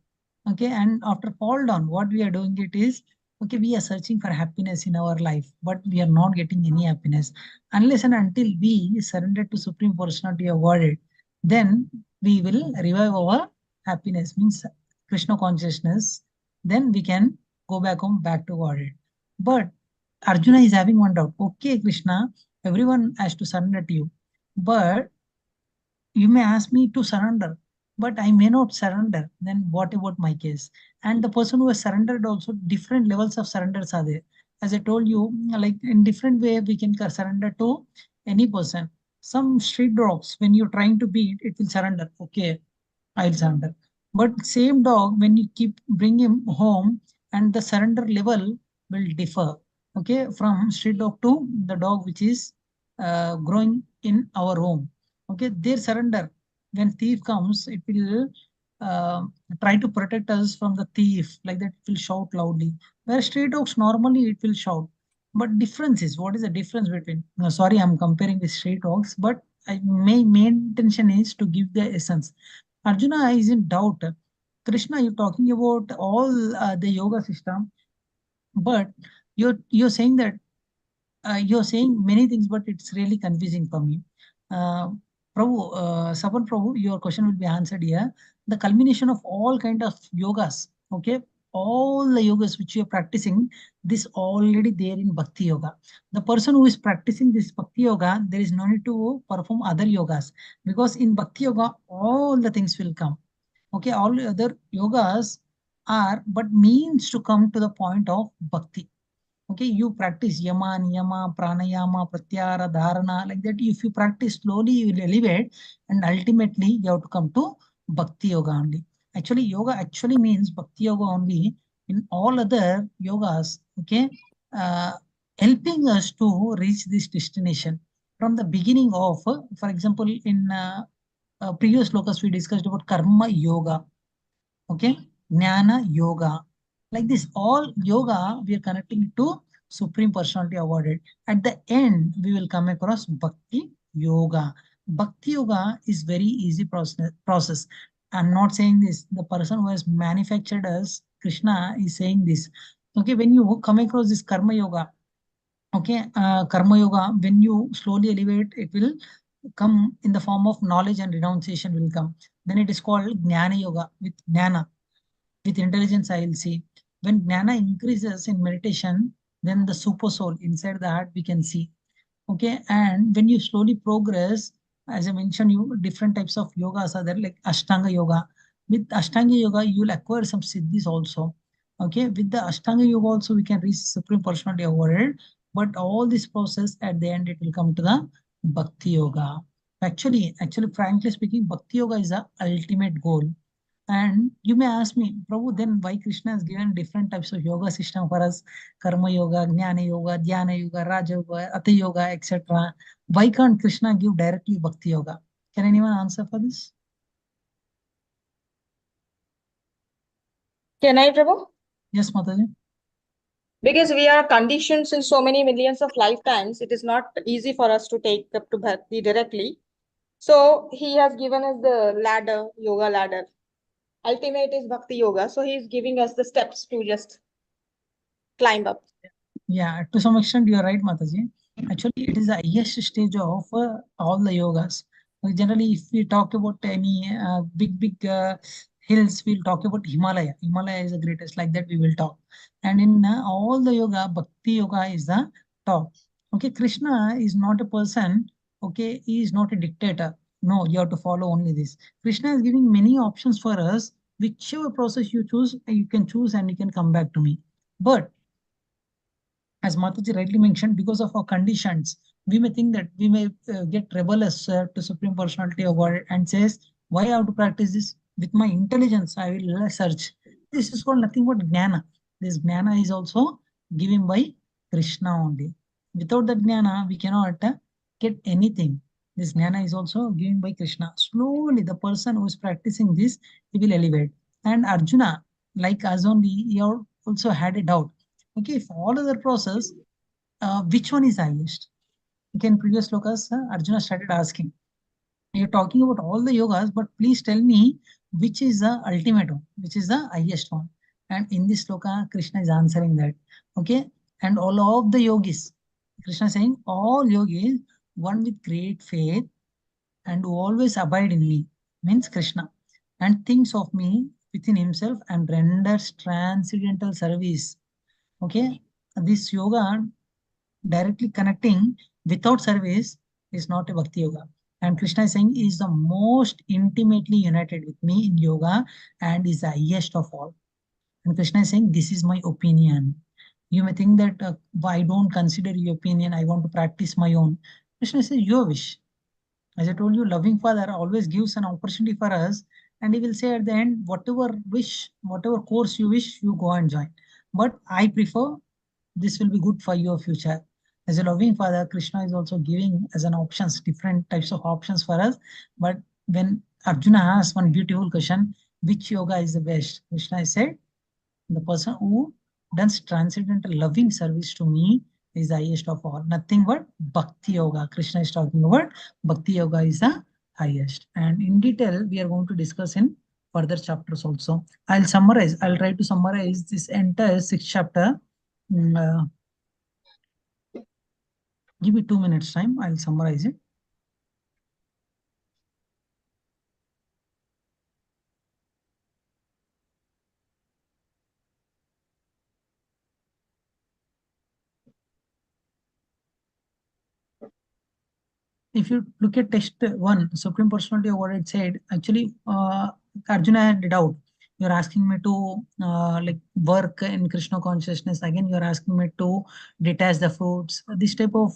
Okay, and after fall down, what we are doing it is, okay, we are searching for happiness in our life, but we are not getting any happiness unless and until we surrender to Supreme Personality of Godhead. Then we will revive our happiness, means Krishna consciousness. Then we can go back home, back to Godhead. But Arjuna is having one doubt. Okay, Krishna, everyone has to surrender to you, but you may ask me to surrender, but I may not surrender. Then what about my case? And the person who has surrendered also, different levels of surrenders are there. As I told you, like in different way we can surrender to any person. Some street dogs, when you're trying to beat, it will surrender. Okay, I'll surrender. But same dog, when you keep bring him home, and the surrender level will differ. Okay, from street dog to the dog which is growing in our home. Okay, their surrender. When thief comes, it will uh, try to protect us from the thief. Like that, it will shout loudly. Where street dogs normally it will shout. But difference is, what is the difference between? No, sorry, I'm comparing with street dogs, but my main intention is to give the essence. Arjuna is in doubt. Krishna, you're talking about all the yoga system, but you're saying that you're saying many things, but it's really confusing for me. Prabhu, Sapan Prabhu, your question will be answered here. The culmination of all kind of yogas, okay, all the yogas which you are practicing, this already there in Bhakti Yoga. The person who is practicing this Bhakti Yoga, there is no need to perform other yogas, because in Bhakti Yoga, all the things will come. Okay, all the other yogas are but means to come to the point of Bhakti. Okay, you practice yama, niyama, pranayama, pratyahara, dharana, like that. If you practice slowly, you will elevate, and ultimately you have to come to Bhakti Yoga only. Actually, yoga actually means Bhakti Yoga only. In all other yogas, okay, uh, helping us to reach this destination from the beginning of, for example, in previous lokas we discussed about karma yoga. Okay, jnana yoga, like this all yoga we are connecting to Supreme Personality awarded. At the end we will come across Bhakti Yoga. Bhakti Yoga is very easy process. I'm not saying this, the person who has manufactured us, Krishna, is saying this. Okay, when you come across this Karma Yoga, okay, Karma Yoga, when you slowly elevate, it will come in the form of knowledge and renunciation will come. Then it is called Jnana Yoga. With Jnana, with intelligence, I will see. When jnana increases in meditation, then the super soul inside the heart we can see. Okay, and when you slowly progress, as I mentioned, you different types of yogas are there, like Ashtanga yoga. With Ashtanga yoga, you will acquire some siddhis also. Okay, with the Ashtanga yoga also, we can reach Supreme Personality of Godhead. But all this process at the end, it will come to the Bhakti yoga. Actually, frankly speaking, Bhakti yoga is the ultimate goal. And you may ask me, Prabhu, then why Krishna has given different types of yoga system for us? Karma yoga, Jnana yoga, Dhyana yoga, Raja yoga, Ata yoga, etc. Why can't Krishna give directly Bhakti yoga? Can anyone answer for this? Can I, Prabhu? Yes, Mataji. Because we are conditioned since so many millions of lifetimes, it is not easy for us to take up to Bhakti directly. So he has given us the ladder, yoga ladder. Ultimate is Bhakti Yoga. So he is giving us the steps to just climb up. Yeah, to some extent you are right, Mataji. Actually, it is the highest stage of all the yogas. Generally, if we talk about any big hills, we'll talk about Himalaya. Himalaya is the greatest, like that we will talk. And in all the yoga, Bhakti Yoga is the top. Okay, Krishna is not a person. Okay, he is not a dictator. No, you have to follow only this. Krishna is giving many options for us. Whichever process you choose, you can choose and you can come back to me. But as Mataji rightly mentioned, because of our conditions, we may think that we may get rebellious to Supreme Personality of God and says, why I have to practice this? With my intelligence, I will search. This is called nothing but jnana. This jnana is also given by Krishna only. Without that jnana, we cannot get anything. This jnana is also given by Krishna. Slowly, the person who is practicing this, he will elevate. And Arjuna, like us only, he also had a doubt. Okay, if all other process, which one is highest? Okay, in previous slokas, Arjuna started asking, you're talking about all the yogas, but please tell me which is the ultimate one, which is the highest one. And in this sloka, Krishna is answering that. Okay, and all of the yogis, Krishna is saying, all yogis, one with great faith and who always abide in me, means Krishna, and thinks of me within himself and renders transcendental service. Okay, this yoga directly connecting without service is not a bhakti yoga. And Krishna is saying he is the most intimately united with me in yoga and is the highest of all. And Krishna is saying, this is my opinion. You may think that I don't consider your opinion, I want to practice my own. Krishna says, your wish. As I told you, loving Father always gives an opportunity for us, and He will say at the end, whatever wish, whatever course you wish, you go and join. But I prefer this will be good for your future. As a loving Father, Krishna is also giving as an options, different types of options for us. But when Arjuna asked one beautiful question, which yoga is the best? Krishna said, the person who does transcendental loving service to me is the highest of all. Nothing but Bhakti Yoga. Krishna is talking about Bhakti Yoga is the highest. And in detail, we are going to discuss in further chapters also. I'll summarize. I'll try to summarize this entire 6th chapter. Give me 2 minutes time. I'll summarize it. If you look at text 1, Supreme Personality of Godhead said, actually, Arjuna had a doubt. You're asking me to like work in Krishna consciousness. Again, you're asking me to detach the fruits. This type of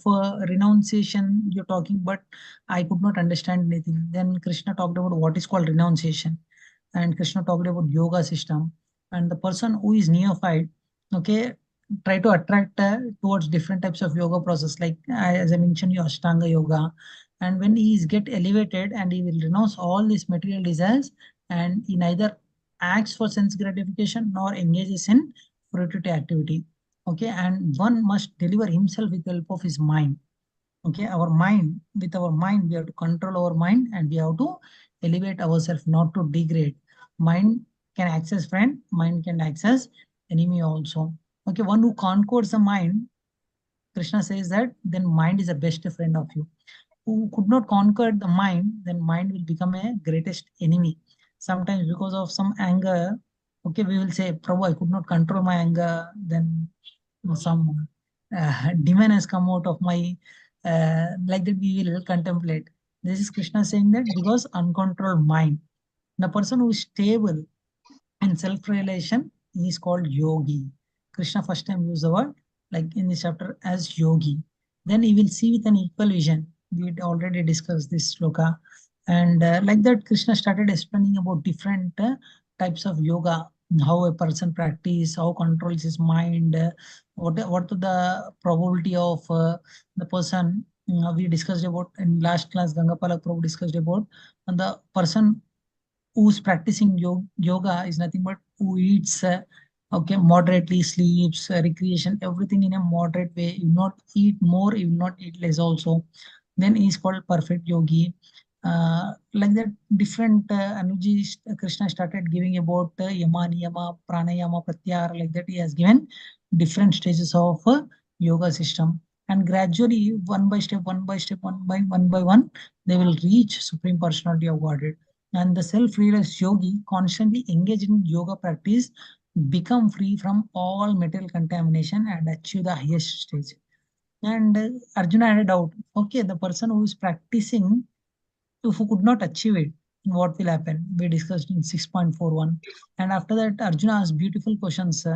renunciation you're talking, but I could not understand anything. Then Krishna talked about what is called renunciation. And Krishna talked about yoga system. And the person who is neophyte, okay, try to attract towards different types of yoga process, like as I mentioned, your Ashtanga yoga. And when he is get elevated and he will renounce all these material desires, and he neither acts for sense gratification nor engages in fruitive activity. Okay, and one must deliver himself with the help of his mind. Okay, our mind, with our mind, we have to control our mind and we have to elevate ourselves, not to degrade. Mind can access friend, mind can access enemy also. Okay, one who conquers the mind, Krishna says that then mind is the best friend of you. Who could not conquer the mind, then mind will become a greatest enemy. Sometimes because of some anger, okay, we will say, Prabhu, I could not control my anger, then some demon has come out of my, like that we will contemplate. This is Krishna saying that because uncontrolled mind, the person who is stable in self-realization is called yogi. Krishna first time used the word like in this chapter as yogi. Then he will see with an equal vision. We had already discussed this sloka. And like that, Krishna started explaining about different types of yoga, how a person practice, how controls his mind, what the probability of the person. We discussed about in last class, Gangapala Prabhu discussed about the person who's practicing yoga is nothing but who eats okay moderately, sleeps, recreation, everything in a moderate way. You not eat more, you not eat less also, then he's called perfect yogi. Like that, different energies Krishna started giving about yama, niyama, pranayama, pratyahara. Like that, he has given different stages of yoga system, and gradually, one by step, one by step, one by one, they will reach Supreme Personality of Godhead. And the self-realized yogi constantly engaged in yoga practice become free from all material contamination and achieve the highest stage. And Arjuna had a doubt. Okay, the person who is practicing, if who could not achieve it, what will happen? We discussed in 6.41. And after that, Arjuna asked beautiful questions.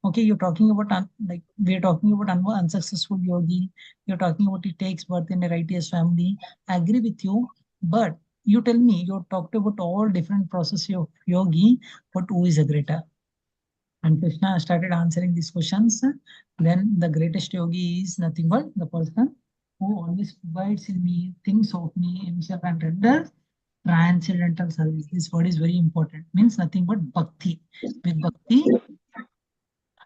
Okay, you're talking about like we're talking about unsuccessful yogi. You're talking about he takes birth in a righteous family. I agree with you, but you tell me, you talked about all different processes of yogi, but who is a greater? And Krishna started answering these questions. Then the greatest yogi is nothing but the person who always provides in me, thinks of me himself and renders transcendental service. This word is very important. Means nothing but bhakti. With bhakti,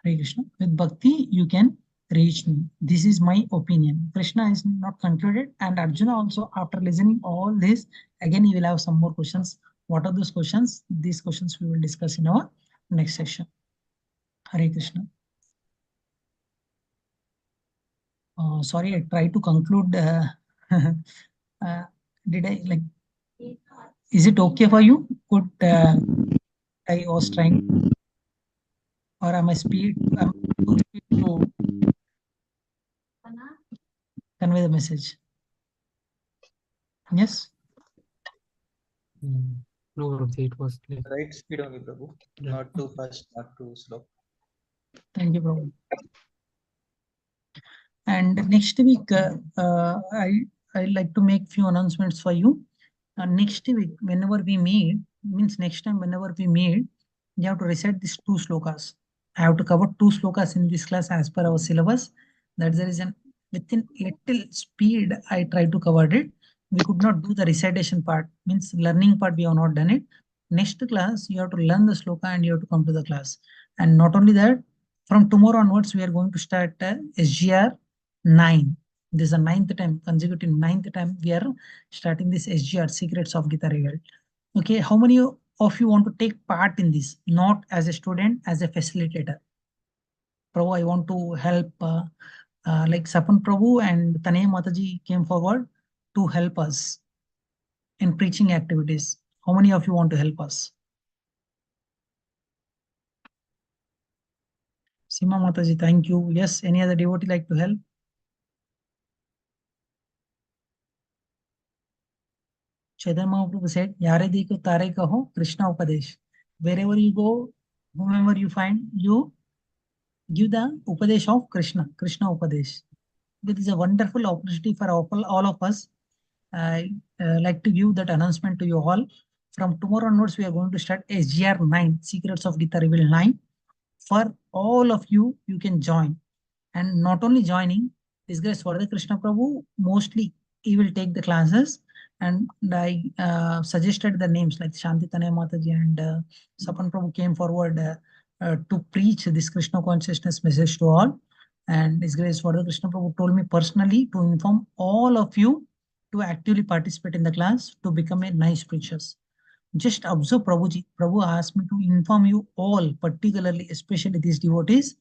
Hare Krishna, with bhakti you can reach me. This is my opinion. Krishna is not concluded, and Arjuna also, after listening all this, again he will have some more questions. What are those questions? These questions we will discuss in our next session. Hare Krishna. Sorry, I tried to conclude. Did I like? Is it okay for you? Could I was trying, or am I speed? Am I too speed to convey the message? Yes. No, Prabhuji, it was like Right speed only, Prabhu. Not too fast, not too slow. Thank you, Prabhu. And next week, I like to make few announcements for you. Next week, whenever we meet, means next time whenever we meet, you have to recite these 2 slokas. I have to cover 2 slokas in this class as per our syllabus. That's the reason within little speed I try to cover it. We could not do the recitation part, means learning part we have not done it. Next class, you have to learn the sloka and you have to come to the class. And not only that, from tomorrow onwards, we are going to start SGR 9. This is the 9th time, consecutive 9th time we are starting this SGR, Secrets of Gita Revealed. Okay, how many of you want to take part in this? Not as a student, as a facilitator. Prabhu, I want to help, like Sapan Prabhu and Tanaya Mataji came forward to help us in preaching activities. How many of you want to help us? Sima Mataji, thank you. Yes, any other devotee like to help? Chaitanya Mahaprabhu said, Yare diko tare kaho, Krishna Upadesh. Wherever you go, whomever you find, you give the Upadesh of Krishna, Krishna Upadesh. It is a wonderful opportunity for all of us. I like to give that announcement to you all. From tomorrow onwards, we are going to start SGR 9, Secrets of Gita Revealed 9. For all of you, you can join. And not only joining, this guy Swarada Krishna Prabhu, mostly he will take the classes. And I suggested the names like Shanti Tanaya Mataji and Sapan Prabhu came forward to preach this Krishna consciousness message to all. And His Grace Swarada Krishna Prabhu told me personally to inform all of you to actively participate in the class to become a nice preachers. Just observe Prabhuji. Prabhu asked me to inform you all, particularly, especially these devotees.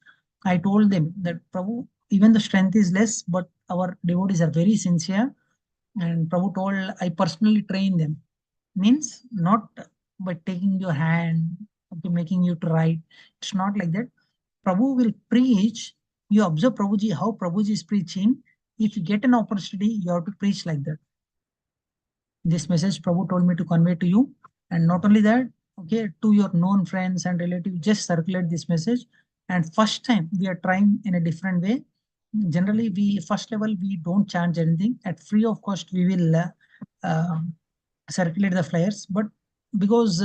I told them that Prabhu, even the strength is less, but our devotees are very sincere. And Prabhu told, I personally train them. Means not by taking your hand, okay, making you to write. It's not like that. Prabhu will preach. You observe Prabhuji, how Prabhuji is preaching. If you get an opportunity, you have to preach like that. This message Prabhu told me to convey to you. And not only that, okay, to your known friends and relatives, just circulate this message. And first time we are trying in a different way. Generally, we first level, we don't charge anything. At free of cost, we will circulate the flyers. But because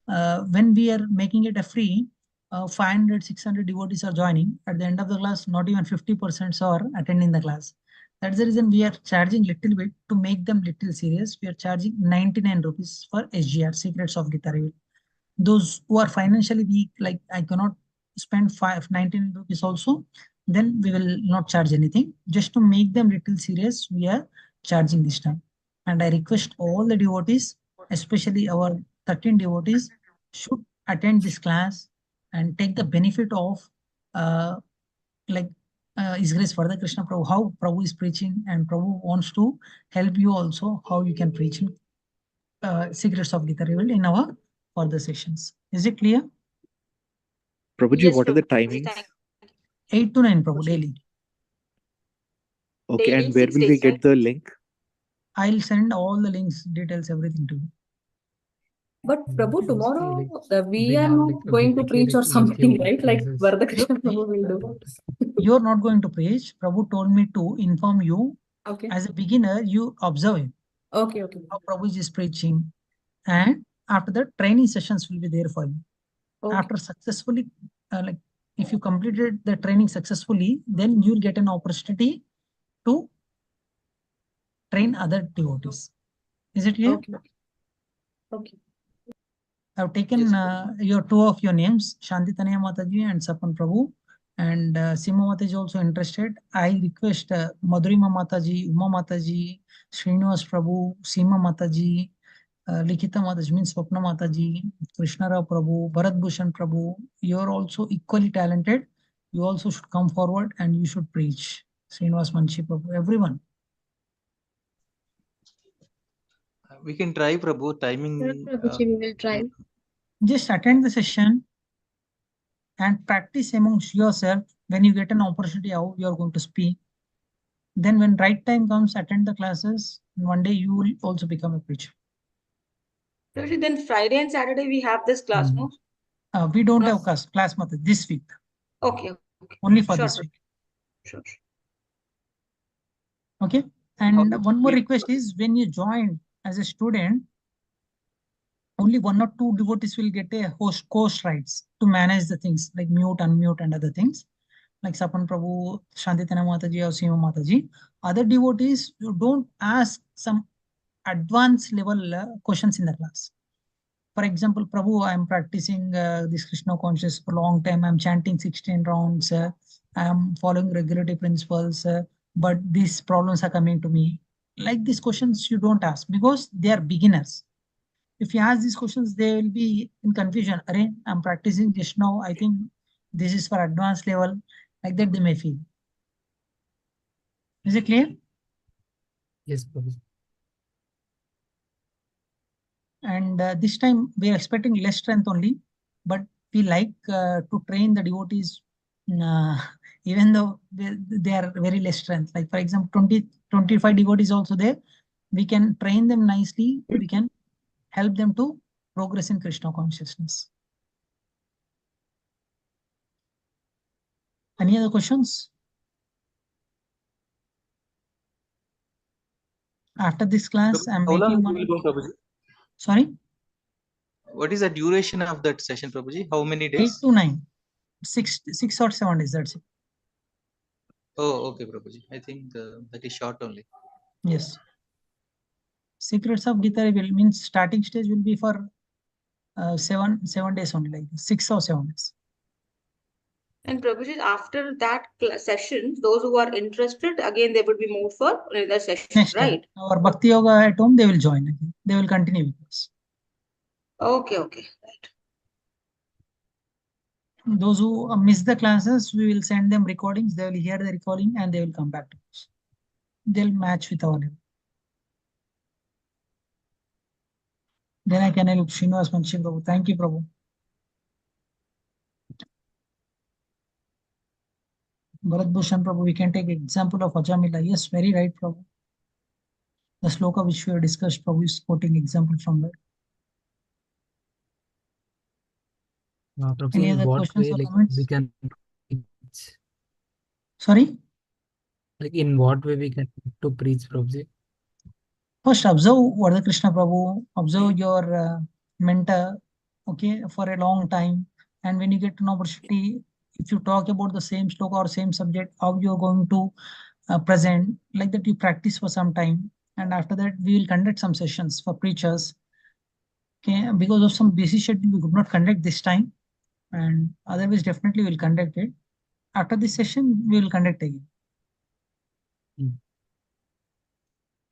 when we are making it a free, 500, 600 devotees are joining. At the end of the class, not even 50% are attending the class. That's the reason we are charging little bit to make them little serious. We are charging 99 rupees for SGR, Secrets of Gita Revealed. Those who are financially weak, like I cannot spend 19 rupees also, then we will not charge anything. Just to make them little serious, we are charging this time. And I request all the devotees, especially our 13 devotees, should attend this class and take the benefit of like His Grace Vardha Krishna Prabhu, how Prabhu is preaching, and Prabhu wants to help you also how you can preach Secrets of Gita Revealed in our further sessions. Is it clear? Prabhuji, Yes, what are the Prabhuji, timings? 8 to 9, Prabhu, daily. Okay, daily and where 6 will we days, get right? the link? I'll send all the links, details, everything to you. But Prabhu, Mostly tomorrow like we we are have not like a going to preach or dedicated eight something, yoga right? Like classes. Varadakrishna Prabhu will do. You're not going to preach. Prabhu told me to inform you. Okay. As a beginner, you observe him, Okay. Okay. how Prabhu is preaching. And after that, training sessions will be there for you. Okay. After successfully like if you completed the training successfully, then you'll get an opportunity to train other devotees. Is it clear? Okay. Okay. I've taken your two of your names, Shanti Tanaya Mataji and Sapan Prabhu, and Sima Mataji also interested. I request Madhurima Mataji, Uma Mataji, Srinivas Prabhu, Sima Mataji, Likita Mataji means Swapna Mataji, Krishna Rao Prabhu, Bharat Bhushan Prabhu. You are also equally talented. You also should come forward and you should preach. Srinivas Manchi Prabhu, everyone. We can try, Prabhu. Timing. Prabhuji, we will try. Just attend the session and practice amongst yourself. When you get an opportunity, how you are going to speak. Then when right time comes, attend the classes. And one day you will also become a preacher. Then Friday and Saturday we have this class, no? We don't No. have class method this week. Okay. Only for Sure, this week. Sure. Okay. And one more request is when you join as a student, only 1 or 2 devotees will get a host rights to manage the things like mute, unmute, and other things. Like Sapan Prabhu, Shantitana Mataji, or Sima Mataji. Other devotees, you don't ask some advanced level questions in the class. For example, Prabhu, I'm practicing this Krishna conscious for a long time. I'm chanting 16 rounds. I'm following regulatory principles, but these problems are coming to me. Like these questions you don't ask because they are beginners. If you ask these questions, they will be in confusion. Array, I'm practicing just now. I think this is for advanced level. Like that they may feel. Is it clear? Yes, Prabhu. And this time we are expecting less strength only, but we like to train the devotees even though they are very less strength. Like for example, 25 devotees also there. We can train them nicely. We can help them to progress in Krishna consciousness. Any other questions? After this class, I'm How long making we will go, Prabhuji? Sorry? What is the duration of that session, Prabhuji? How many 8 days? to 9. 6 or 7 days, that's it. Oh, okay, Prabhuji. I think that is short only. Yes. Secrets of Gita will means starting stage will be for 7 days only, like 6 or 7 days. And Prabhuji, after that session, those who are interested, again, they will be moved for another session, Next right? Our Bhakti Yoga at home, they will join again. They will continue with us. Okay, right. Those who miss the classes, we will send them recordings. They will hear the recording and they will come back to us. They'll match with our level. Then I can help Srinivas Manchi Prabhu. Thank you, Prabhu. Bharat Bhushan Prabhu, we can take example of Ajamila. Yes, very right, Prabhu. The sloka which we have discussed, Prabhu is quoting example from that. Prabhuji, Any in other what questions way or like comments? we can Sorry? like in what way we can to preach, Prabhuji? First, observe Vardha Krishna Prabhu, observe your mentor, okay, for a long time. And when you get an opportunity, if you talk about the same sloka or same subject, how you're going to present, like that you practice for some time. And after that, we will conduct some sessions for preachers. Okay, because of some busy schedule, we could not conduct this time. And otherwise, definitely we'll conduct it. After this session, we will conduct again.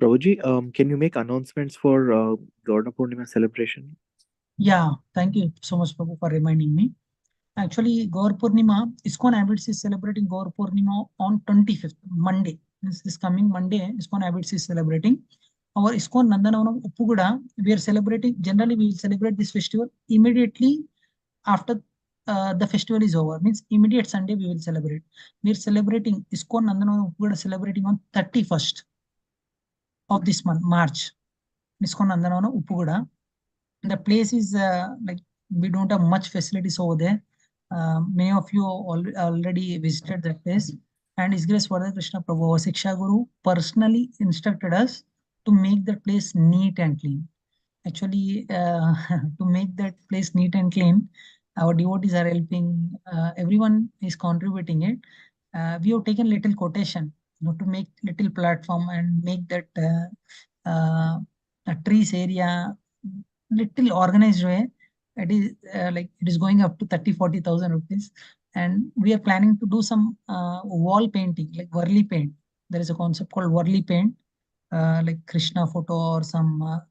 Prabhuji, can you make announcements for Gaurna Purnima celebration? Yeah, thank you so much, Prabhu, for reminding me. Actually, Gaur Purnima, ISKCON Abbots is celebrating Gaur Purnima on 25th, Monday. This coming Monday, ISKCON Abbots is celebrating. Our ISKCON Nandanavanam Uppuguda, we are celebrating, generally we will celebrate this festival immediately after the festival is over. Means immediate Sunday we will celebrate. We are celebrating ISKCON Nandanavanam Uppuguda celebrating on 31st of this month, March. ISKCON Nandanavanam Uppuguda. The place is like we don't have much facilities over there. Many of you already visited that place. And His Grace Vardha Krishna Prabhu, our Siksha Guru, personally instructed us to make that place neat and clean. Actually, to make that place neat and clean, our devotees are helping, everyone is contributing it. We have taken little quotation, to make little platform and make that a trees area little organized way. It is like it is going up to 30,000-40,000 rupees, and we are planning to do some wall painting like Varli paint. There is a concept called Varli paint, like Krishna photo or some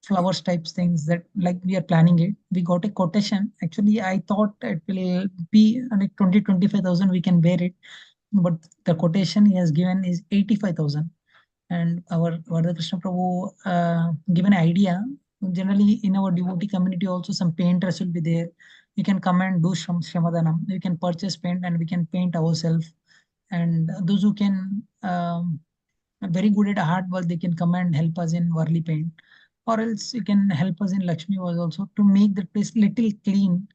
flowers types things that like we are planning it. We got a quotation. Actually, I thought it will be like 20,000-25,000 we can bear it, but the quotation he has given is 85,000. And our Vardha Krishna Prabhu given an idea. Generally, in our devotee community, also some painters will be there. We can come and do some Shramadhanam. We can purchase paint and we can paint ourselves. And those who can are very good at hard work, they can come and help us in Varli paint. Or else you can help us in Lakshmi was also to make the place little clean.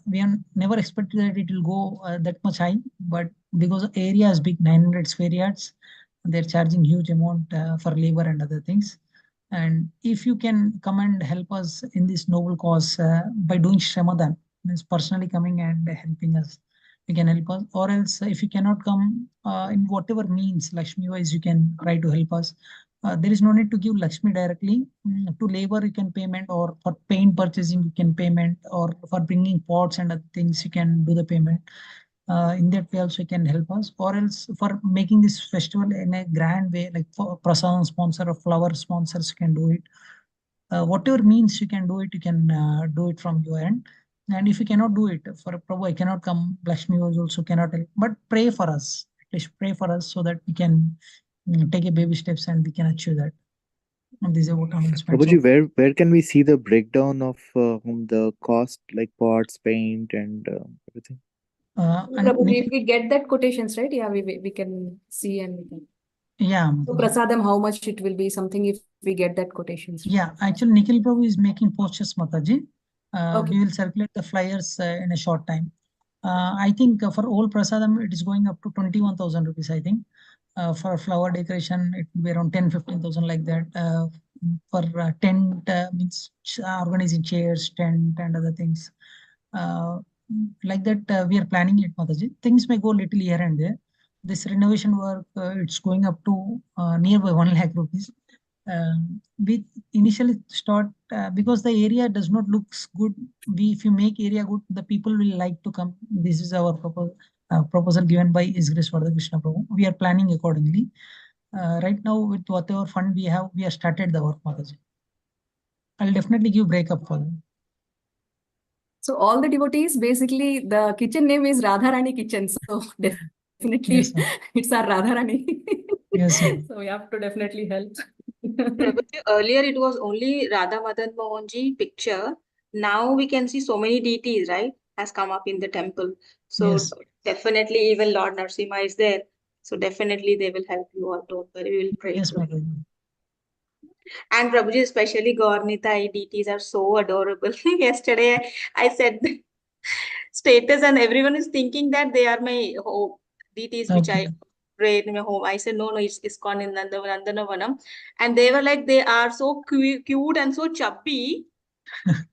We have never expected that it will go that much high, but because the area is big, 900 square yards, they're charging huge amount for labor and other things. And if you can come and help us in this noble cause by doing Shramadhan, means personally coming and helping us, you can help us. Or else, if you cannot come in whatever means, Lakshmi wise, you can try to help us. There is no need to give Lakshmi directly. To labor, you can payment, or for paint purchasing, you can payment, or for bringing pots and other things, you can do the payment. In that way also you can help us, or else for making this festival in a grand way, like for prasadam sponsor or flower sponsors, you can do it. Whatever means you can do it, you can do it from your end. And if you cannot do it, for Prabhu, I cannot come, Lakshmi was also cannot help, but pray for us. At least pray for us so that we can take a baby steps and we can achieve that. And this is what announcement. Prabhuji, where can we see the breakdown of the cost, like pots, paint, and everything? And Prabhuji, if we get that quotations, right? Yeah, we can see and we can. yeah. So prasadam, how much it will be? Something if we get that quotations. Yeah, actually, Nikhil Prabhu is making posters, Mataji. Okay. We will circulate the flyers in a short time. I think for all prasadam, it is going up to 21,000 rupees, I think. For flower decoration, it will be around 10,000-15,000 like that. For tent, means organizing chairs, tent, and other things. Like that, we are planning it, Mataji. Things may go little here and there. This renovation work, it's going up to nearby 1 lakh rupees. We initially start because the area does not looks good. If you make area good, the people will like to come. This is our proposal given by His Grace Vardha Krishna Prabhu. We are planning accordingly. Right now, with whatever fund we have started the work, Mataji. I'll definitely give breakup for them. So all the devotees, basically the kitchen name is Radharani Kitchen. So definitely Yes, it's our Radharani. Yes, sir. So we have to definitely help. Prabhuji, earlier it was only Radha Madan Mohanji picture. Now we can see so many deities, right? Has come up in the temple. So Yes. definitely even Lord Narasimha is there. So definitely they will help you all. Don't worry, we will pray. Yes, for you. Mataji. And Prabhuji, especially Gaurnita deities are so adorable. Yesterday I said the status and everyone is thinking that they are my deities which I Okay. pray in my home. I said, no, it's ISKCON in Nandanavanam. And they were like, they are so cute and so chubby.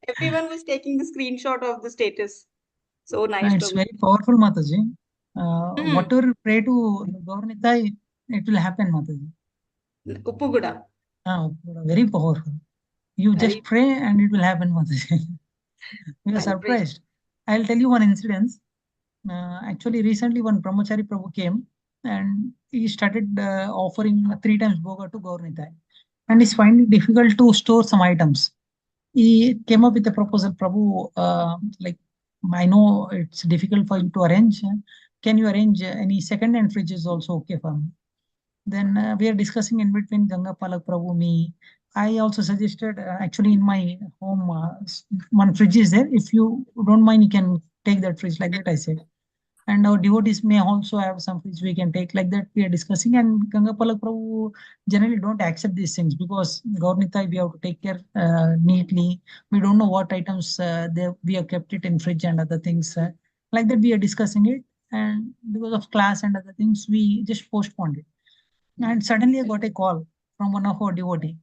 Everyone was taking the screenshot of the status. So nice, It's Prabhu. very powerful, Mataji. Hmm. Whatever you pray to Gaurnita, it will happen, Mataji. Uppuguda. Very powerful. You Very- just pray and it will happen, Mataji. We are I'll pray. surprised. I'll tell you one incident. Actually, recently one Brahmachari Prabhu came and he started offering 3 times boga to Gaurnita. And he's finding it difficult to store some items. He came up with a proposal, Prabhu, like, I know it's difficult for you to arrange. Can you arrange any second-hand fridge is also okay for me? Then we are discussing in between Ganga Palak Prabhu, me. I also suggested actually in my home, one fridge is there. If you don't mind, you can take that fridge like that, I said. And our devotees may also have some fridge we can take like that. We are discussing, and Ganga Palak Prabhu generally don't accept these things because Gaurnita we have to take care neatly. We don't know what items we have kept it in fridge and other things. Like that we are discussing it, and because of class and other things, we just postponed it. And suddenly I got a call from one of our devotee.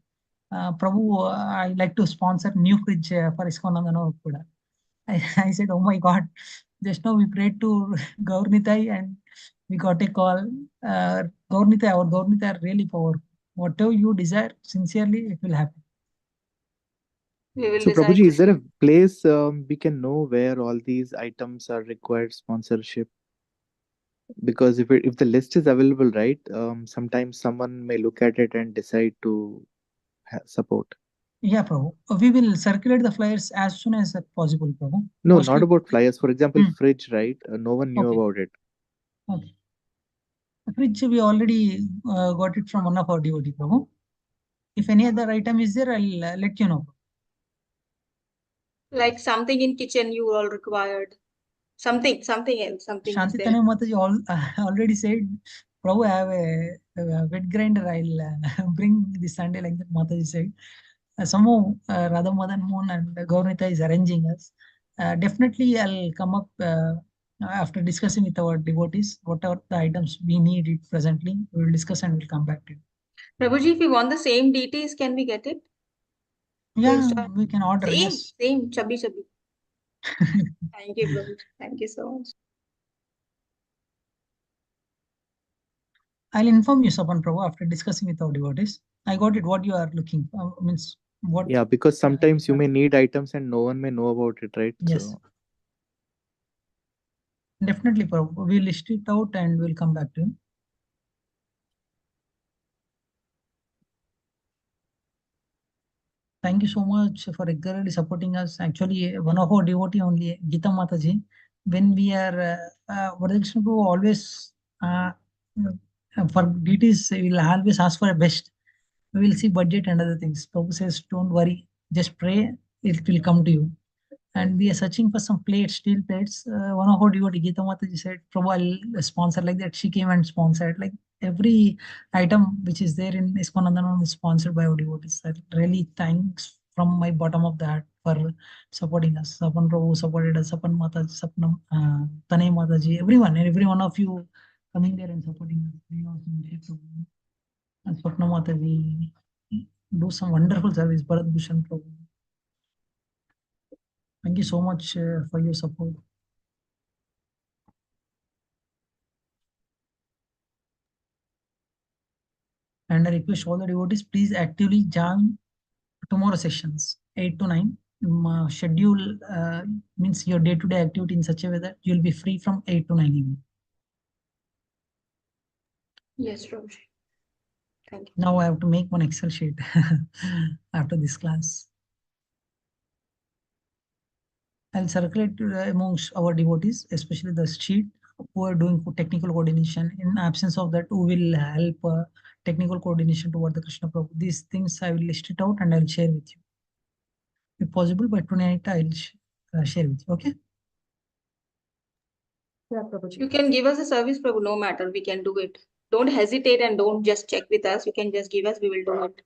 Prabhu, I like to sponsor new fridge for ISKCON Nandana Kuda. I said, oh my God, just now we prayed to Gaurnitai and we got a call. Gaurnitai, our Gaurnitai are really powerful. Whatever you desire, sincerely, it will happen. We will So, decide. Prabhuji, is there a place we can know where all these items are required sponsorship? Because if the list is available, right, sometimes someone may look at it and decide to support. Yeah, Prabhu. We will circulate the flyers as soon as possible, Prabhu. No, Mostly. not about flyers. For example, Hmm. fridge, right? No one knew Okay. about it. Okay. The fridge, we already got it from one of our devotee, Prabhu. If any other item is there, I'll let you know. Like something in kitchen you all required. Something else, something is Shanti there. Tane Mataji already said, Prabhu, I have a wet grinder. I'll bring this Sunday, like that Mataji said. Somehow Radha Madan Mohan and Gaurnita is arranging us. Definitely, I'll come up after discussing with our devotees, whatever the items we need it presently. We will discuss and we'll come back to you. Prabhuji, if we want the same deities, can we get it? Yeah, we can order. Same, Yes. same, chubby. Thank you, Prabhuji. Thank you so much. I'll inform you, Sapan Prabhu, after discussing with our devotees. I got it. What you are looking for means what? Yeah, because sometimes you may need items and no one may know about it, right? Yes. So, definitely, Prabhu. We'll list it out and we'll come back to you. Thank you so much for regularly supporting us. Actually, one of our devotee only, Geeta Mataji, when we are, Varadakrishna Prabhu always, for deities, we will always ask for a best. We will see budget and other things. Prabhu says, don't worry, just pray, it will come to you. And we are searching for some plates, steel plates. One of our devotee, Geeta Mataji said, Prabhu, I'll sponsor like that. She came and sponsored. Like every item which is there in ISKCON Nandanam is sponsored by our devotees. Really thanks from my bottom of the heart for supporting us. Sapan Prabhu supported us, Sapan Mataji, Sapnam, Tanay Mataji, everyone, and every one of you coming there and supporting us. And Swapna Mataji do some wonderful service, Bharat Bhushan Prabhu. Thank you so much for your support. And I request all the devotees, please actively join tomorrow sessions, 8 to 9. Schedule means your day-to-day activity in such a way that you'll be free from 8 to 9 evening. Yes, Prabhuji. Thank you. Now I have to make one Excel sheet after this class. I'll circulate amongst our devotees, especially the sheet who are doing technical coordination. In absence of that, who will help technical coordination toward the Krishna Prabhu. These things I will list it out and I'll share with you. If possible, by tonight I'll share with you. Okay. Yeah, Prabhuji. You can give us a service, Prabhu, no matter. We can do it. Don't hesitate and don't just check with us. You can just give us, we will do it.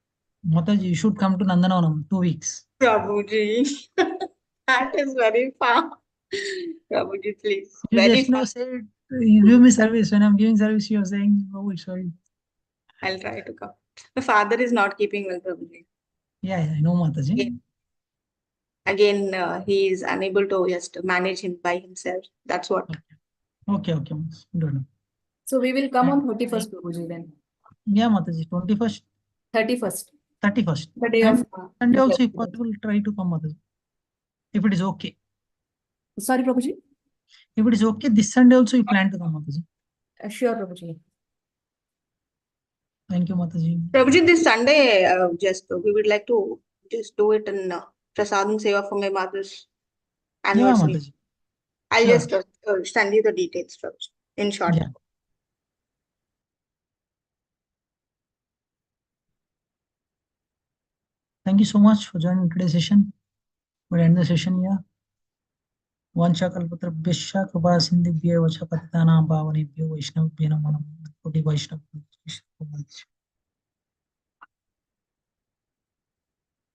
Mataji, you should come to Nandananam 2 weeks. Prabhuji, that is very far. Prabhuji, please. You Very just now far. said you give me service. When I'm giving service, you're saying, oh, it's sorry. I'll try to come. My father is not keeping well, Prabhuji. Yeah, I know, Mataji. Again, he is unable to just manage him by himself. That's what. Okay. Don't know. So we will come on 31st, Prabhuji, then. Yeah, Mataji, 21st. 31st. 31st. The day And of Sunday the also, if festival. possible, try to come, Mataji. If it is okay. Sorry, Prabhuji. If it is okay, this Sunday also you plan to come, Mataji. Sure, Prabhuji. Thank you, Mataji. Prabhuji, this Sunday, we would like to just do it in Prasadam Seva for my mother's anniversary. Mataji. I'll Sure. just send you the details, Prabhuji, in short. Yeah. Thank you so much for joining today's session. We'll end the session here. Vanchakalpatrabhyascha kripa sindhubhyo vacha patitanam pavanebhyo vaishnavabhyo namo namo. Koti Vaishnava.